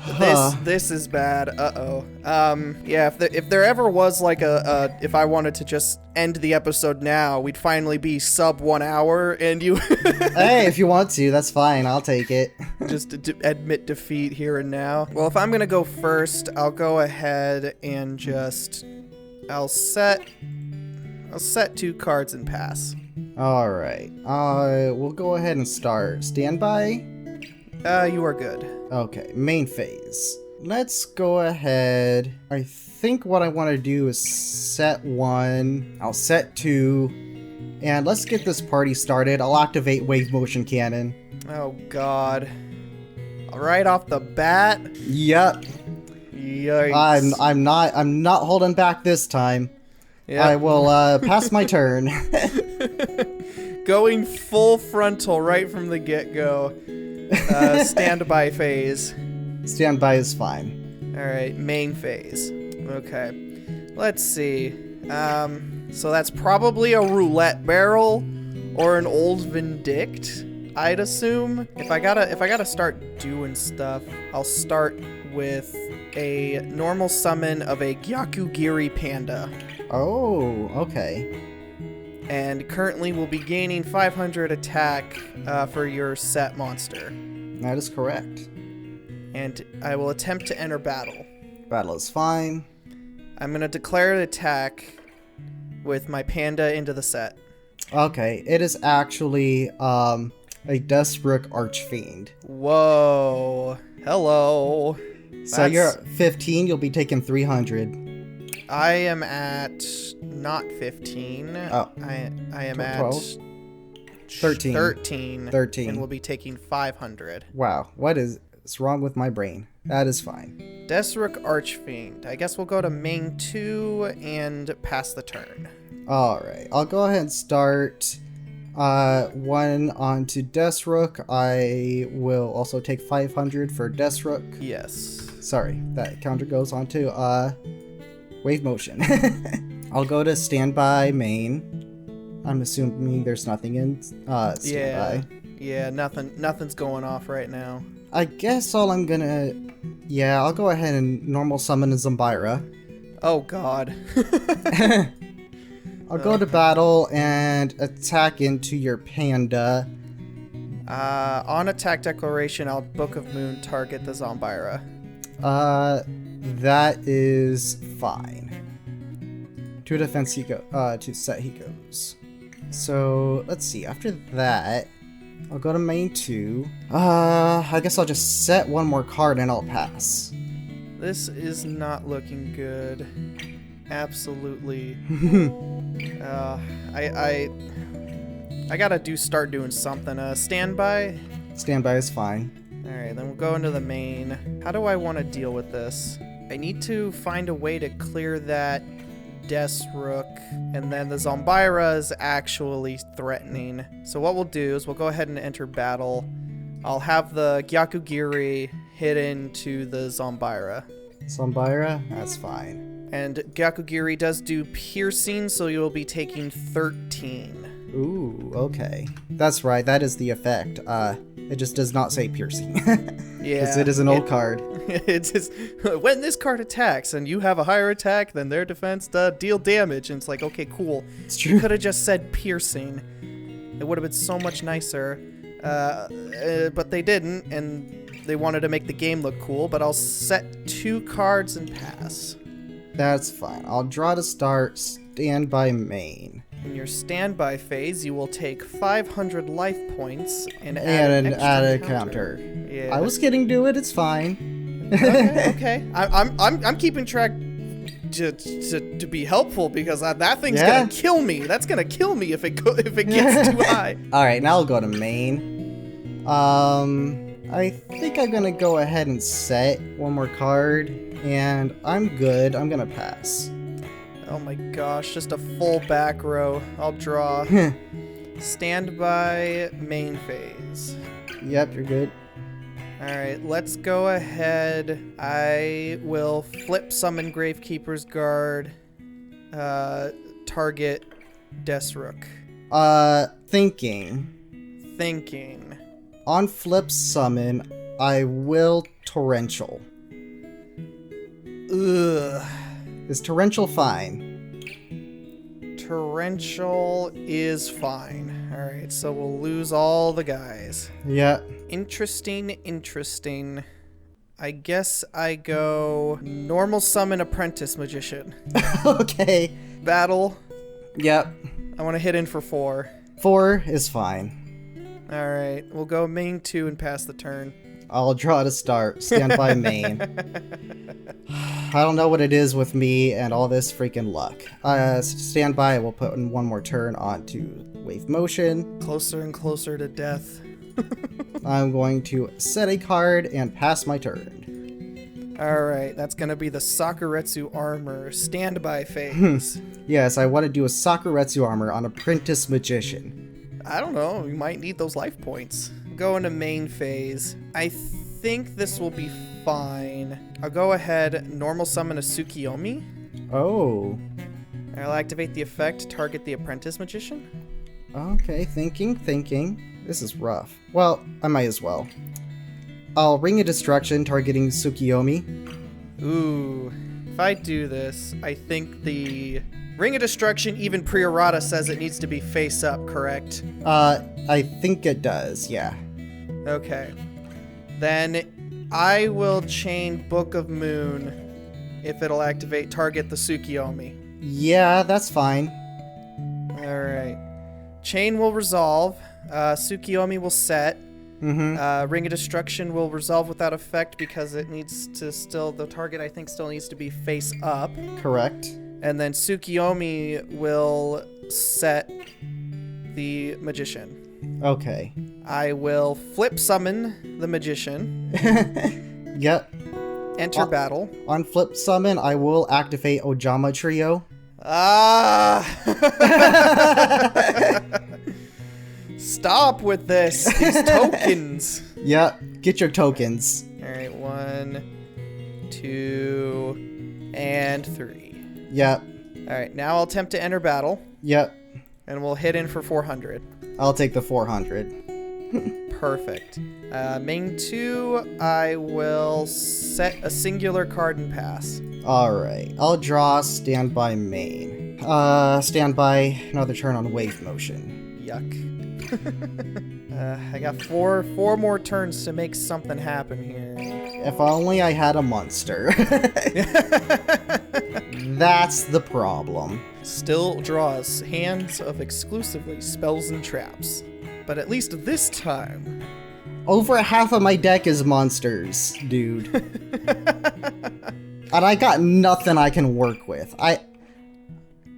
is bad. Uh-oh. Yeah, if there ever was like if I wanted to just end the episode now, we'd finally be sub 1 hour and you Hey, if you want to, that's fine. I'll take it. Just to admit defeat here and now. Well, if I'm gonna go first, I'll go ahead and just I'll set 2 cards and pass. Alright. We'll go ahead and start. Standby? You are good. Okay, main phase. let's go ahead. I think what I want to do is set 1. I'll set 2. And let's get this party started. I'll activate Wave Motion Cannon. Oh god. Right off the bat? Yep. Yikes. I'm not holding back this time. Yep. I will pass my turn. Going full frontal right from the get-go. Standby phase. Standby is fine. Alright, main phase. Okay. Let's see. So that's probably a roulette barrel or an old Vindict, I'd assume. If I gotta start doing stuff, I'll start with a normal summon of a Gyakugiri Panda. Oh, okay. And currently we'll be gaining 500 attack for your set monster. That is correct. And I will attempt to enter battle. Battle is fine. I'm gonna declare an attack with my panda into the set. Okay, it is actually a Deathstroke Archfiend. Whoa. Hello. So you're at 15, you'll be taking 300. I am at not 15. Oh. I am 12? at 13. 13. And we'll be taking 500. Wow, what is wrong with my brain? That is fine. Deathstroke Archfiend. I guess we'll go to main 2 and pass the turn. Alright, I'll go ahead and start 1 onto Deathstroke. I will also take 500 for Deathstroke. Yes. Sorry, that counter goes on to Wave Motion. I'll go to Standby Main. I'm assuming there's nothing in Standby. Yeah, nothing's going off right now. I guess all I'm gonna... Yeah, I'll go ahead and normal summon a Zombira. Oh god. I'll go to battle and attack into your panda. On attack declaration, I'll Book of Moon target the Zombira. That is fine. To defense he to set he goes. So let's see. After that, I'll go to main 2. I guess I'll just set 1 more card and I'll pass. This is not looking good. Absolutely. I gotta start doing something. Standby? Standby is fine. Alright, then we'll go into the main. How do I want to deal with this? I need to find a way to clear that Deathstroke, and then the Zombira is actually threatening. So what we'll do is we'll go ahead and enter battle. I'll have the Gyakugiri hit into the Zombira. Zombira? That's fine. And Gyakugiri does do piercing, so you'll be taking 13. Ooh, okay. That's right, that is the effect. It just does not say piercing. Yeah. Because it is an old card. It's just, when this card attacks and you have a higher attack than their defense, deal damage. And it's like, okay, cool. It's true. You could have just said piercing. It would have been so much nicer. But they didn't, and they wanted to make the game look cool. But I'll set 2 cards and pass. That's fine. I'll draw to start Standby Main. In your standby phase, you will take 500 life points and add a extra counter. Yeah. I was getting to it. It's fine. Okay. I'm keeping track to be helpful because that thing's gonna kill me. That's gonna kill me if it gets too high. All right, now I'll go to main. I think I'm gonna go ahead and set 1 more card, and I'm good. I'm gonna pass. Oh my gosh, just a full back row. I'll draw. Standby main phase. Yep, you're good. Alright, let's go ahead. I will flip summon Gravekeeper's Guard. Target Deathstroke. Thinking. On flip summon, I will Torrential. Ugh. Is Torrential fine? Torrential is fine. Alright, so we'll lose all the guys. Yeah. Interesting. I guess I go normal summon Apprentice Magician. Okay. Battle. Yep. I want to hit in for 4. 4 is fine. Alright, we'll go main 2 and pass the turn. I'll draw to start. Stand by main. I don't know what it is with me and all this freaking luck. Stand by. We'll put in one more turn onto wave motion. Closer and closer to death. I'm going to set a card and pass my turn. Alright, that's gonna be the Sakuretsu Armor standby phase. Yes, I want to do a Sakuretsu armor on Apprentice Magician. I don't know, you might need those life points. Go into main phase. I think this will be fine. I'll go ahead, normal summon a Tsukiyomi. Oh. I'll activate the effect, target the Apprentice Magician. Okay, thinking. This is rough. Well, I might as well. I'll Ring of Destruction, targeting Tsukiyomi. Ooh, if I do this, I think the Ring of Destruction, even pre-errata, says it needs to be face up, correct? I think it does, yeah. Okay. Then I will chain Book of Moon if it'll activate target the Tsukiyomi. Yeah, that's fine. Alright. Chain will resolve. Tsukiyomi will set. Ring of Destruction will resolve without effect because it needs to still, the target I think still needs to be face up. Correct. And then Tsukiyomi will set the Magician. Okay. I will flip summon the Magician. Yep. Enter battle. On flip summon, I will activate Ojama Trio. Ah! Stop with this. These tokens. Yep. Get your tokens. Alright, 1, 2, and 3. Yep. Alright, now I'll attempt to enter battle. Yep. And we'll hit in for 400. I'll take the 400. Perfect. Main 2, I will set a singular card and pass. Alright. I'll draw standby main. Standby another turn on wave motion. Yuck. I got four more turns to make something happen here. If only I had a monster. That's the problem. Still draws hands of exclusively spells and traps. But at least this time... Over half of my deck is monsters, dude. And I got nothing I can work with. I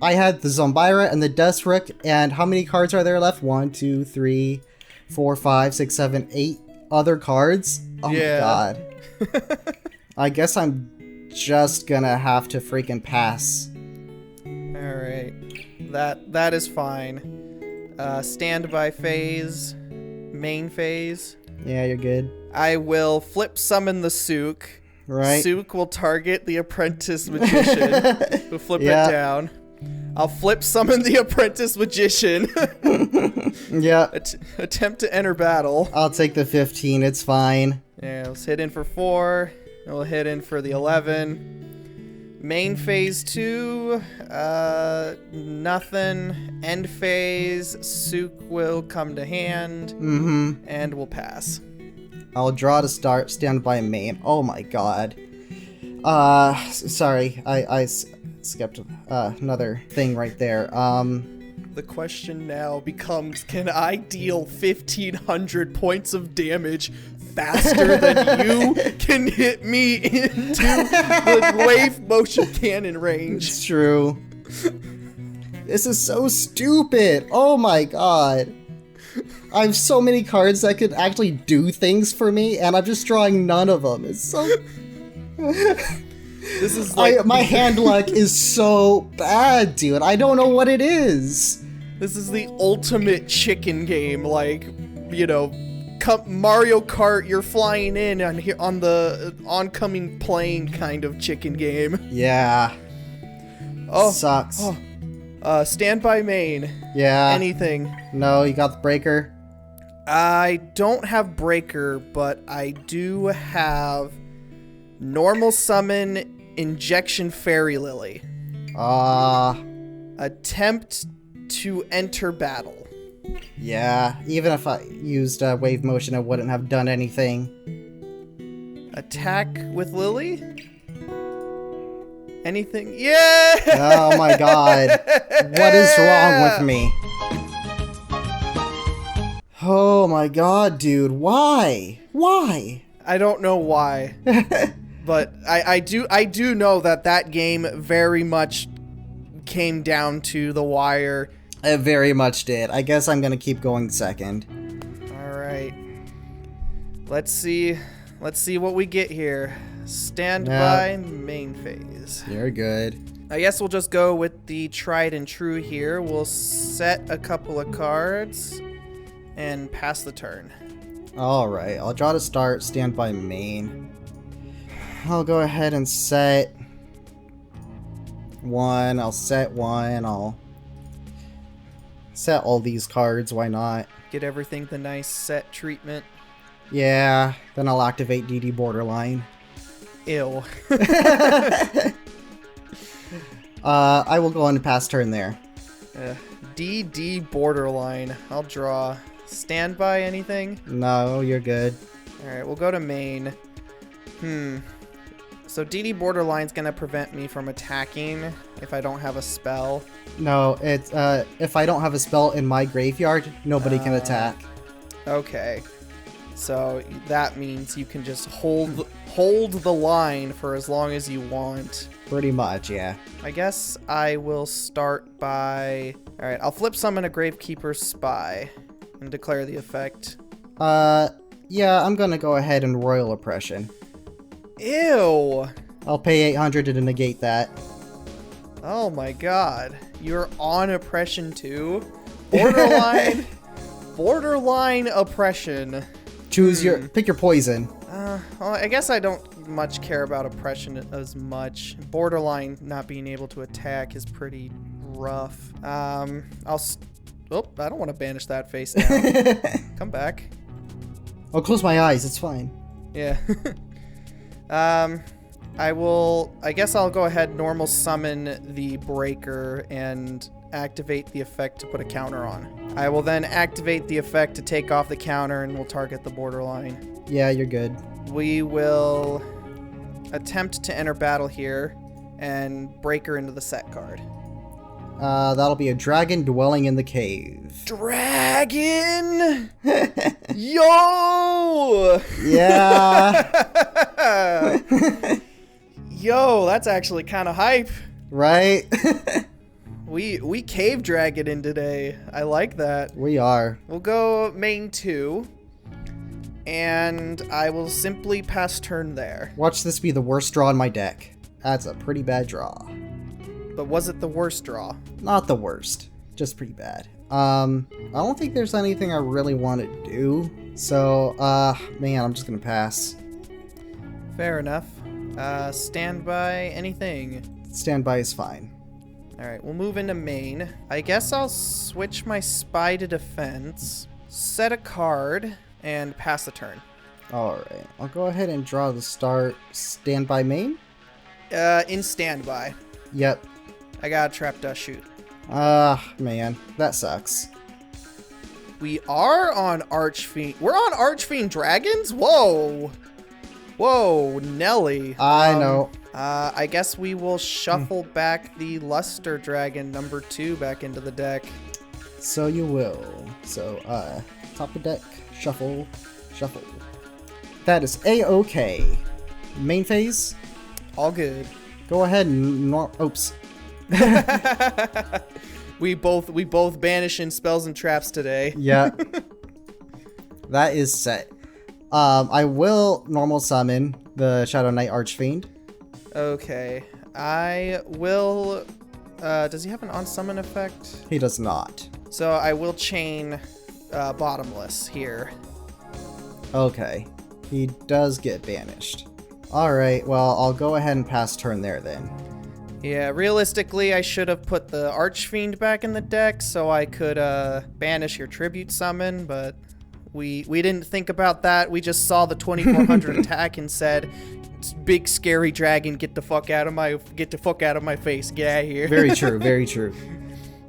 had the Zombira and the Desric, and how many cards are there left? 1, 2, 3, 4, 5, 6, 7, 8 other cards? Oh yeah. My god. I guess I'm just gonna have to freaking pass. Alright. That is fine. Standby phase. Main phase. Yeah, you're good. I will flip summon the Sook. Right. Sook will target the Apprentice Magician. We'll flip it down. I'll flip summon the Apprentice Magician. Yeah. Attempt to enter battle. I'll take the 15, it's fine. Yeah, let's hit in for 4. And we'll hit in for the 11. Main phase 2, nothing. End phase, Sook will come to hand. And we'll pass. I'll draw to start, stand by main. Oh my god. Sorry, I skipped another thing right there. The question now becomes, can I deal 1,500 points of damage faster than you can hit me into the wave motion cannon range? It's true. This is so stupid. Oh my god. I have so many cards that could actually do things for me, and I'm just drawing none of them. It's so... This is like... my hand luck is so bad, dude. I don't know what it is. This is the ultimate chicken game, like, you know, Mario Kart, you're flying in on the oncoming plane kind of chicken game. Yeah. Oh. Sucks. Oh. Standby main. Yeah. Anything. No, you got the breaker? I don't have breaker, but I do have normal summon injection fairy lily. Attempt to enter battle. Yeah, even if I used wave motion, it wouldn't have done anything. Attack with Lily? Anything? Yeah! Oh my god. What is wrong with me? Oh my god, dude. Why? Why? I don't know why. But I do know that game very much came down to the wire. It very much did. I guess I'm gonna keep going second. Alright. Let's see what we get here. Standby main phase. You're good. I guess we'll just go with the tried and true here. We'll set a couple of cards and pass the turn. Alright, I'll draw to start, standby main. I'll go ahead and set one. I'll set one. I'll set all these cards. Why not? Get everything the nice set treatment. Yeah, then I'll activate DD Borderline. Ew. I will go on to pass turn there. DD Borderline. I'll draw. Standby anything? No, you're good. Alright, we'll go to main. So DD Borderline's gonna prevent me from attacking if I don't have a spell. No, it's if I don't have a spell in my graveyard, nobody can attack. Okay. So that means you can just hold the line for as long as you want. Pretty much, yeah. I guess I will start by... Alright, I'll flip summon a Gravekeeper's Spy and declare the effect. Yeah, I'm gonna go ahead and Royal Oppression. Ew! I'll pay 800 to negate that. Oh my god. You're on Oppression too? Borderline... Borderline Oppression. Choose your... Pick your poison. Well, I guess I don't much care about Oppression as much. Borderline not being able to attack is pretty rough. I don't want to banish that face now. Come back. I'll close my eyes, it's fine. Yeah. I guess I'll go ahead normal summon the breaker and activate the effect to put a counter on. I will then activate the effect to take off the counter and we'll target the borderline. Yeah, you're good. We will attempt to enter battle here and breaker into the set card. That'll be a dragon dwelling in the cave. Dragon! Yo! Yeah. Yo, that's actually kind of hype. Right? We cave dragon in today. I like that. We are. We'll go main 2. And I will simply pass turn there. Watch this be the worst draw in my deck. That's a pretty bad draw. But was it the worst draw? Not the worst. Just pretty bad. I don't think there's anything I really want to do. So, man, I'm just gonna pass. Fair enough. Standby anything? Standby is fine. Alright, we'll move into main. I guess I'll switch my spy to defense, set a card, and pass the turn. Alright, I'll go ahead and draw the start. Standby main? In standby. Yep. I got a trap dust shoot. Man, that sucks. We are on Archfiend. We're on Archfiend Dragons? Whoa. Whoa, Nelly. I know. I guess we will shuffle back the Luster Dragon number 2 back into the deck. So you will. So, top of deck, shuffle, shuffle. That is A-okay. Main phase? All good. Go ahead and... Oops. We both banishing spells and traps today. Yeah. That is set. I will normal summon the Shadow Knight Archfiend. Okay. I will... does he have an on-summon effect? He does not. So I will chain Bottomless here. Okay. He does get banished. Alright, well, I'll go ahead and pass turn there then. Yeah, realistically, I should have put the Archfiend back in the deck so I could banish your Tribute Summon, but we didn't think about that. We just saw the 2400 attack and said, "Big scary dragon, get the fuck out of my face, get out of here." Very true, very true.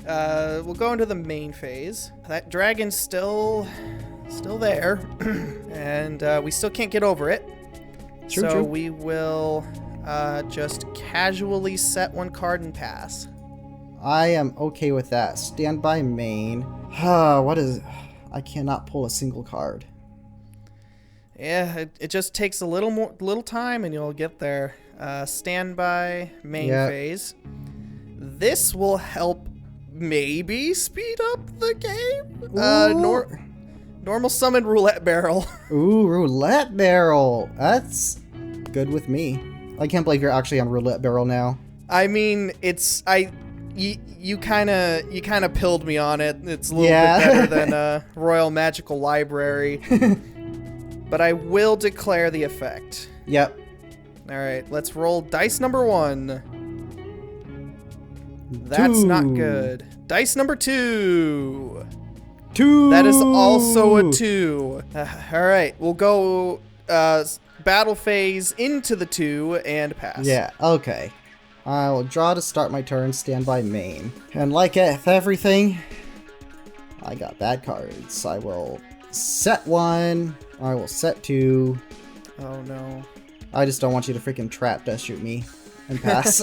We'll go into the main phase. That dragon's still there, and we still can't get over it. True, so true. we will just casually set one card and pass. I am okay with that. Standby main. What is... I cannot pull a single card. Yeah, it just takes a little time and you'll get there. Standby main phase. This will help maybe speed up the game. Normal summon roulette barrel. Ooh, roulette barrel. That's good with me. I can't believe you're actually on roulette barrel now. I mean, you kind of pilled me on it. It's a little bit better than Royal Magical Library. But I will declare the effect. Yep. All right, let's roll dice number 1. That's not good. Dice number 2. 2. That is also a 2. All right, we'll go battle phase into the 2 and pass. Yeah, okay. I will draw to start my turn, stand by main. And like everything, I got bad cards. I will set 1. I will set 2. Oh no. I just don't want you to freaking trap dust shoot me and pass.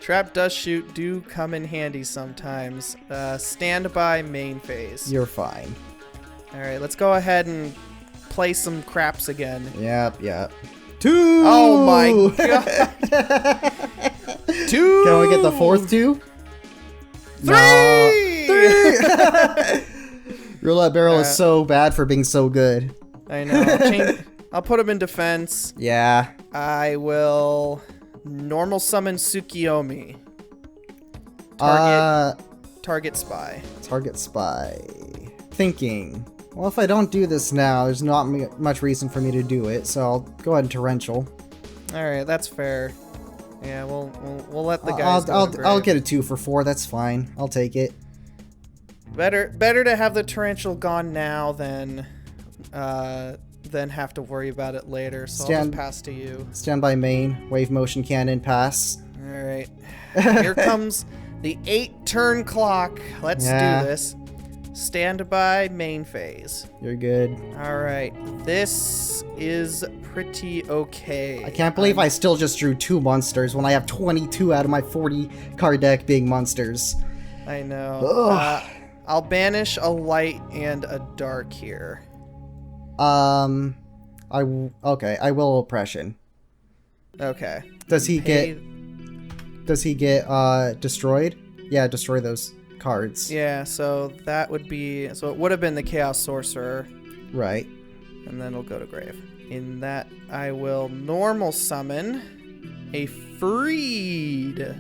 Trap dust shoot do come in handy sometimes. Standby main phase. You're fine. All right, let's go ahead and play some craps again. Yep. 2! Oh my god. 2! Can we get the 4th 2? 3! Roulette barrel is so bad for being so good. I know. I'll put him in defense. Yeah. I will normal summon Tsukiyomi. Target spy. Target spy. Thinking. Well, if I don't do this now, there's not much reason for me to do it, so I'll go ahead and torrential. All right, that's fair. Yeah, we'll let the guys. I'll get a 2 for 4. That's fine. I'll take it. Better to have the torrential gone now than have to worry about it later. So I'll just pass to you. Stand by main. Wave motion cannon. Pass. All right. Here comes the 8-turn clock. Let's do this. Stand by main phase. You're good. All right. This is pretty okay. I can't believe I still just drew 2 monsters when I have 22 out of my 40 card deck being monsters. I know. I'll banish a light and a dark here. Okay, I will oppression. Okay. Does he get destroyed? Yeah, destroy those cards. Yeah, so that would be, so it would have been the Chaos Sorcerer. Right. And then it'll go to grave. In that, I will normal summon a Freed.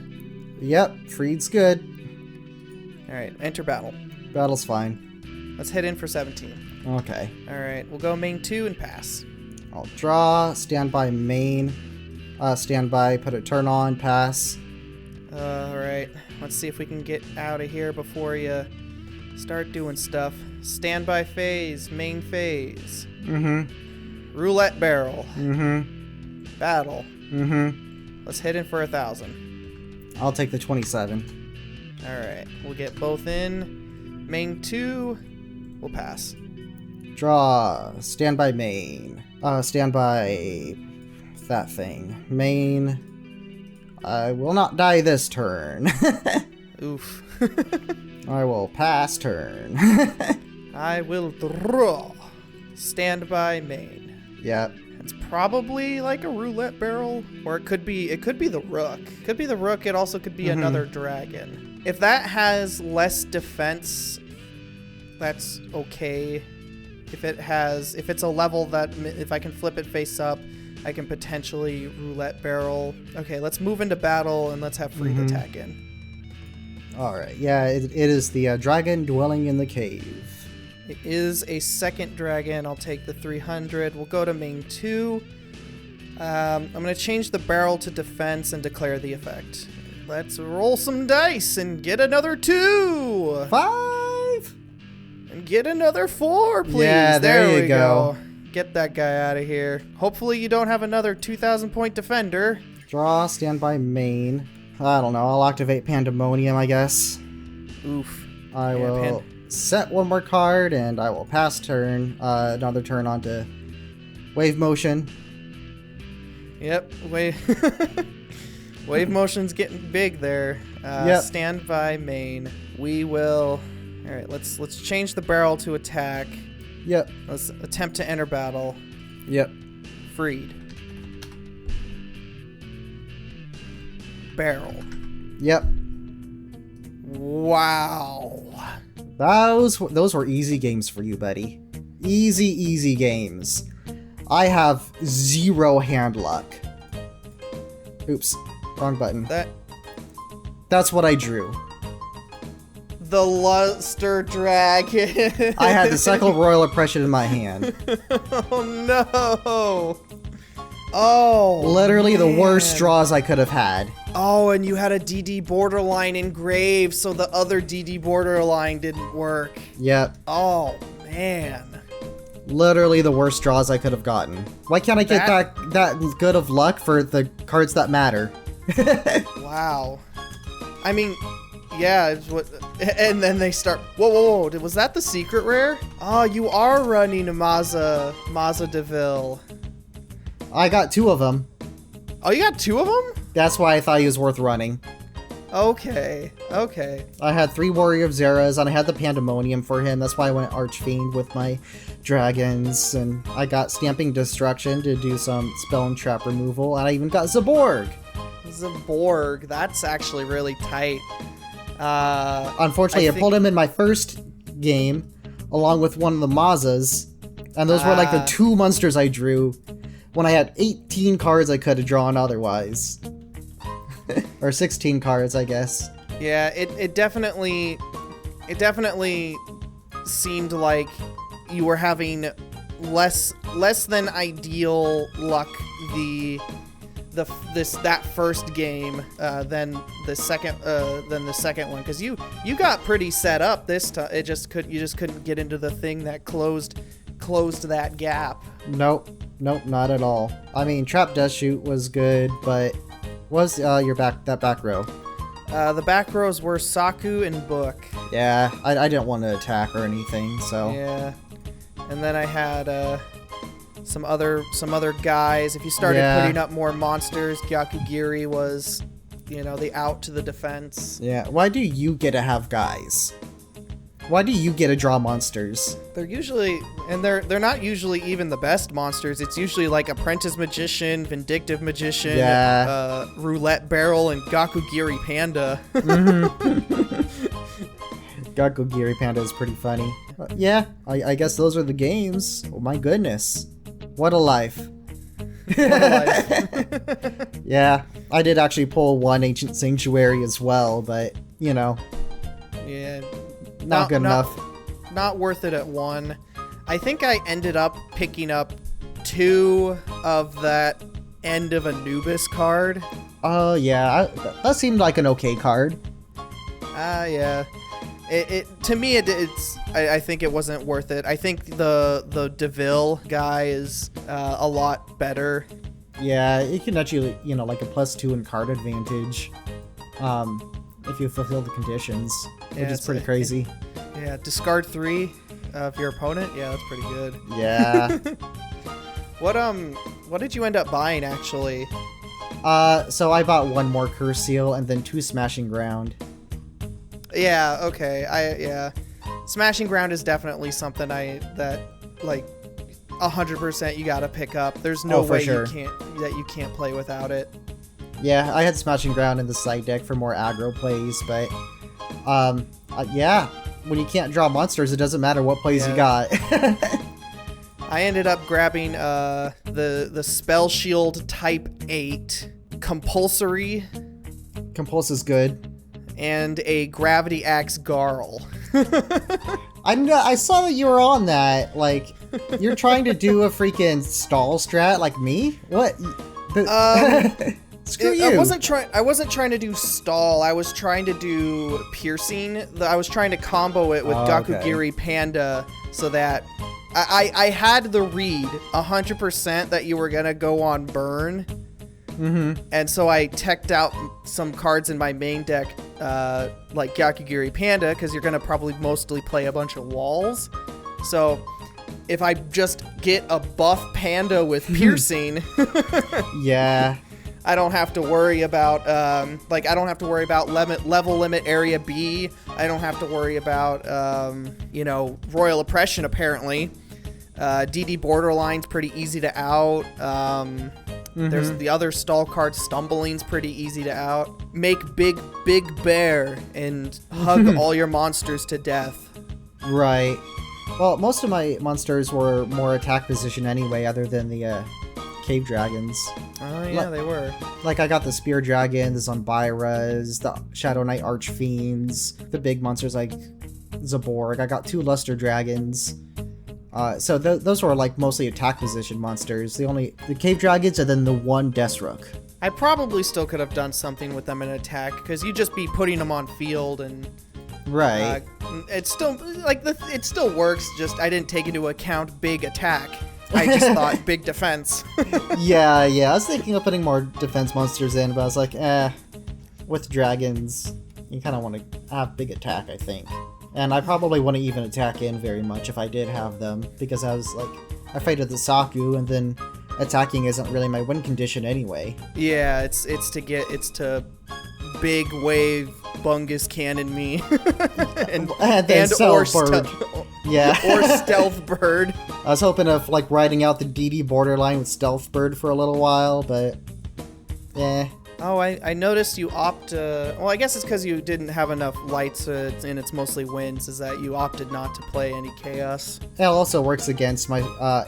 Yep, Freed's good. All right, enter battle. Battle's fine. Let's head in for 17. Okay. All right, we'll go main 2 and pass. I'll draw, stand by main, stand by, put a turn on, pass. All right, let's see if we can get out of here before you start doing stuff. Standby phase, main phase. Mm-hmm. Roulette barrel. Mm-hmm. Battle. Mm-hmm. Let's hit in for 1,000. I'll take the 27. All right, we'll get both in. Main 2, we'll pass. Draw, stand by main. Stand by that thing. Main. I will not die this turn. Oof. I will pass turn. I will draw. Stand by main. Yep. It's probably like a roulette barrel, or it could be the rook. Could be the rook. It also could be another dragon. If that has less defense, that's okay. If it's a level that if I can flip it face up, I can potentially roulette barrel. Okay, let's move into battle and let's have Freed attack in. All right. Yeah, it is the dragon dwelling in the cave. It is a second dragon. I'll take the 300. We'll go to main 2. I'm going to change the barrel to defense and declare the effect. Let's roll some dice and get another 2. 5. And get another 4, please. Yeah, there you go. Get that guy out of here. Hopefully you don't have another 2,000 point defender. Draw, stand by main. I don't know. I'll activate Pandemonium, I guess. Oof. I will set 1 more card, and I will pass turn. Another turn onto wave motion. Yep. Wave motion's getting big there. Stand by main. We will. All right. Let's change the barrel to attack. Yep. Let's attempt to enter battle. Yep. Freed. Barrel. Yep. Wow. Those were easy games for you, buddy. Easy games. I have 0 hand luck. Oops. Wrong button. That's what I drew. The Luster Dragon. I had the second Royal Oppression in my hand. Oh no. Oh. Literally the worst draws I could have had. Oh, and you had a DD Borderline engraved, so the other DD Borderline didn't work. Yep. Oh, man. Literally the worst draws I could have gotten. Why can't I get that good of luck for the cards that matter? Wow. I mean, yeah, it's what. And then they start. Whoa! Was that the secret rare? Oh, you are running a Maza DeVille. I got 2 of them. Oh, you got 2 of them? That's why I thought he was worth running. Okay. I had 3 Warrior of Zeras, and I had the Pandemonium for him. That's why I went Archfiend with my dragons, and I got Stamping Destruction to do some spell and trap removal, and I even got Zaborg. Zaborg, that's actually really tight. Unfortunately, I pulled him in my first game, along with one of the Mazas, and those were like the 2 monsters I drew when I had 18 cards I could have drawn otherwise. Or 16 cards, I guess. Yeah, it definitely seemed like you were having less than ideal luck that first game than the second one, because you got pretty set up this time. You just couldn't get into the thing that closed that gap. Nope, not at all. I mean, Trap Death Shoot was good, but was that back row? The back rows were Saku and Book. Yeah, I didn't want to attack or anything, so. Yeah, and then I had some other guys. If you started putting up more monsters, Gyakugiri was, the out to the defense. Yeah, why do you get to have guys? Why do you get to draw monsters? They're usually, and they're not usually even the best monsters. It's usually like Apprentice Magician, Vindictive Magician, Roulette Barrel, and Gakugiri Panda. Gakugiri Panda is pretty funny. Yeah, I guess those are the games. Oh my goodness. What a life. Yeah, I did actually pull one Ancient Sanctuary as well, but, Yeah. Not good enough. Not worth it at 1. I think I ended up picking up 2 of that End of Anubis card. Oh, yeah. That seemed like an okay card. Yeah. To me, I think it wasn't worth it. I think the DeVille guy is a lot better. Yeah, it can actually, like a +2 in card advantage. If you fulfill the conditions, which is pretty crazy. Yeah, discard 3 of your opponent. Yeah, that's pretty good. Yeah. What did you end up buying actually? So I bought 1 more Curse Seal and then 2 Smashing Ground. Yeah. Okay. Smashing Ground is definitely something that 100% you gotta pick up. There's no way you can't play without it. Yeah, I had Smashing Ground in the side deck for more aggro plays, but yeah, when you can't draw monsters, it doesn't matter what plays you got. I ended up grabbing the Spell Shield Type 8 Compulsory. Compulse is good. And a Gravity Axe Garl. I saw that you were on that. Like, you're trying to do a freaking stall strat like me? What? Screw you. I wasn't trying to do stall. I was trying to do piercing. I was trying to combo it with Gakugiri Panda so that I had the read 100% that you were gonna go on burn. And so I teched out some cards in my main deck, like Gyakugiri Panda, because you're gonna probably mostly play a bunch of walls. So if I just get a buff Panda with piercing, yeah, I don't have to worry about level limit area B. I don't have to worry about Royal Oppression apparently. DD Borderline's pretty easy to out. There's the other stall card, Stumbling's pretty easy to out. Make big bear and hug all your monsters to death. Right. Well, most of my monsters were more attack position anyway, other than the cave dragons. Oh yeah, they were. Like I got the spear dragon, the Zombiras, the Shadow Knight Archfiends, the big monsters like Zaborg. I got 2 Luster dragons. So those were like mostly attack position monsters. The cave dragons and then the 1 Deathstroke. I probably still could have done something with them in attack, because you'd just be putting them on field and right. It's still it still works. Just I didn't take into account big attack. I just thought big defense. yeah. I was thinking of putting more defense monsters in, but I was like, with dragons, you kind of want to have big attack, I think. And I probably wouldn't even attack in very much if I did have them, because I was like afraid of the Saku, and then attacking isn't really my win condition anyway. Yeah, it's to big wave bungus cannon me and stealth bird. Yeah. Or stealth bird. I was hoping of like riding out the DD borderline with stealth bird for a little while, but Oh, I noticed you well, I guess it's because you didn't have enough lights and it's mostly winds, is that you opted not to play any chaos. It also works against my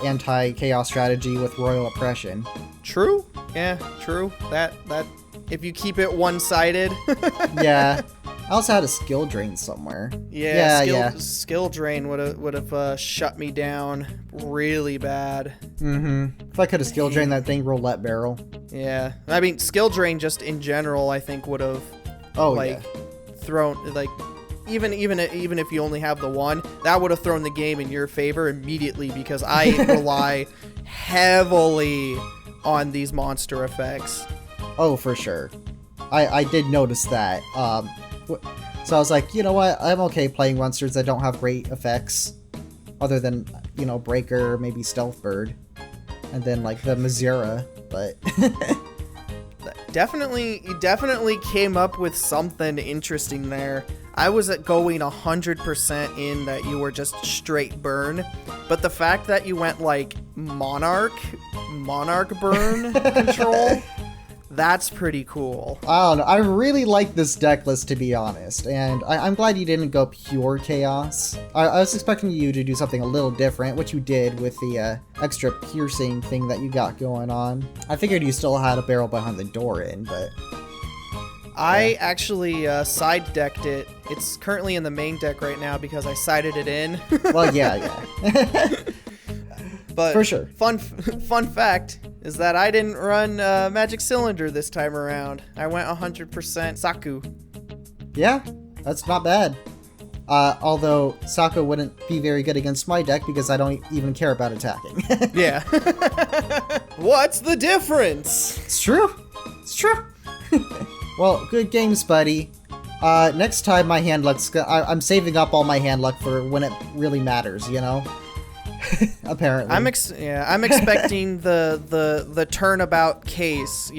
anti-chaos strategy with royal oppression. True. Yeah, true. That if you keep it one-sided. Yeah. I also had a skill drain somewhere. Skill drain would have shut me down really bad. If I could have skill drained that thing, roulette barrel. Yeah, I mean skill drain just in general, I think would have thrown like even if you only have the 1, that would have thrown the game in your favor immediately, because I rely heavily on these monster effects. Oh, for sure. I did notice that. So I was like, you know what? I'm okay playing monsters that don't have great effects, other than, Breaker, maybe Stealth Bird, and then like the Mazera. But you definitely came up with something interesting there. I was going 100% in that you were just straight burn, but the fact that you went like monarch burn control. That's pretty cool. I don't know. I really like this deck list, to be honest, and I'm glad you didn't go pure chaos. I was expecting you to do something a little different, which you did with the extra piercing thing that you got going on. I figured you still had a barrel behind the door in, but... I actually side decked it. It's currently in the main deck right now because I sided it in. Well, yeah. But for sure. Fun fact is that I didn't run Magic Cylinder this time around. I went 100% Saku. Yeah, that's not bad. Although Saku wouldn't be very good against my deck because I don't even care about attacking. Yeah. What's the difference? It's true. Well, good games, buddy. Next time my hand luck's... I'm saving up all my hand luck for when it really matters, Apparently. I'm expecting the turnabout case,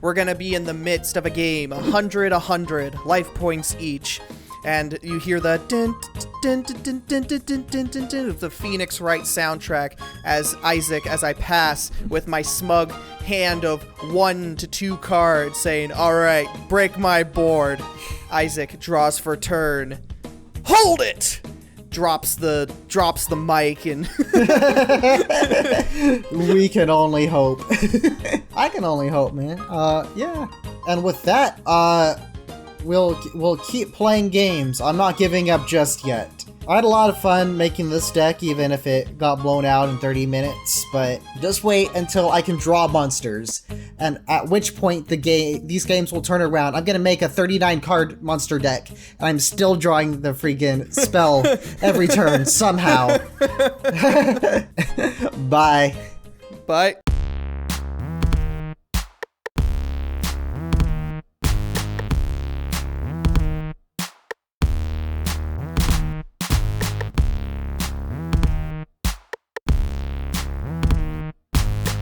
We're gonna be in the midst of a game, 100 life points each, and you hear the dun dun dun dun dun dun dun dun dun dun of the Phoenix Wright soundtrack as I pass with my smug hand of 1 to 2 cards saying, "All right, break my board." Isaac draws for turn. Hold it! Drops the mic and we can only hope. I can only hope, man. Yeah. And with that, we'll keep playing games. I'm not giving up just yet. I had a lot of fun making this deck, even if it got blown out in 30 minutes, but just wait until I can draw monsters, and at which point these games will turn around. I'm gonna make a 39 card monster deck, and I'm still drawing the freaking spell every turn, somehow. Bye. Bye.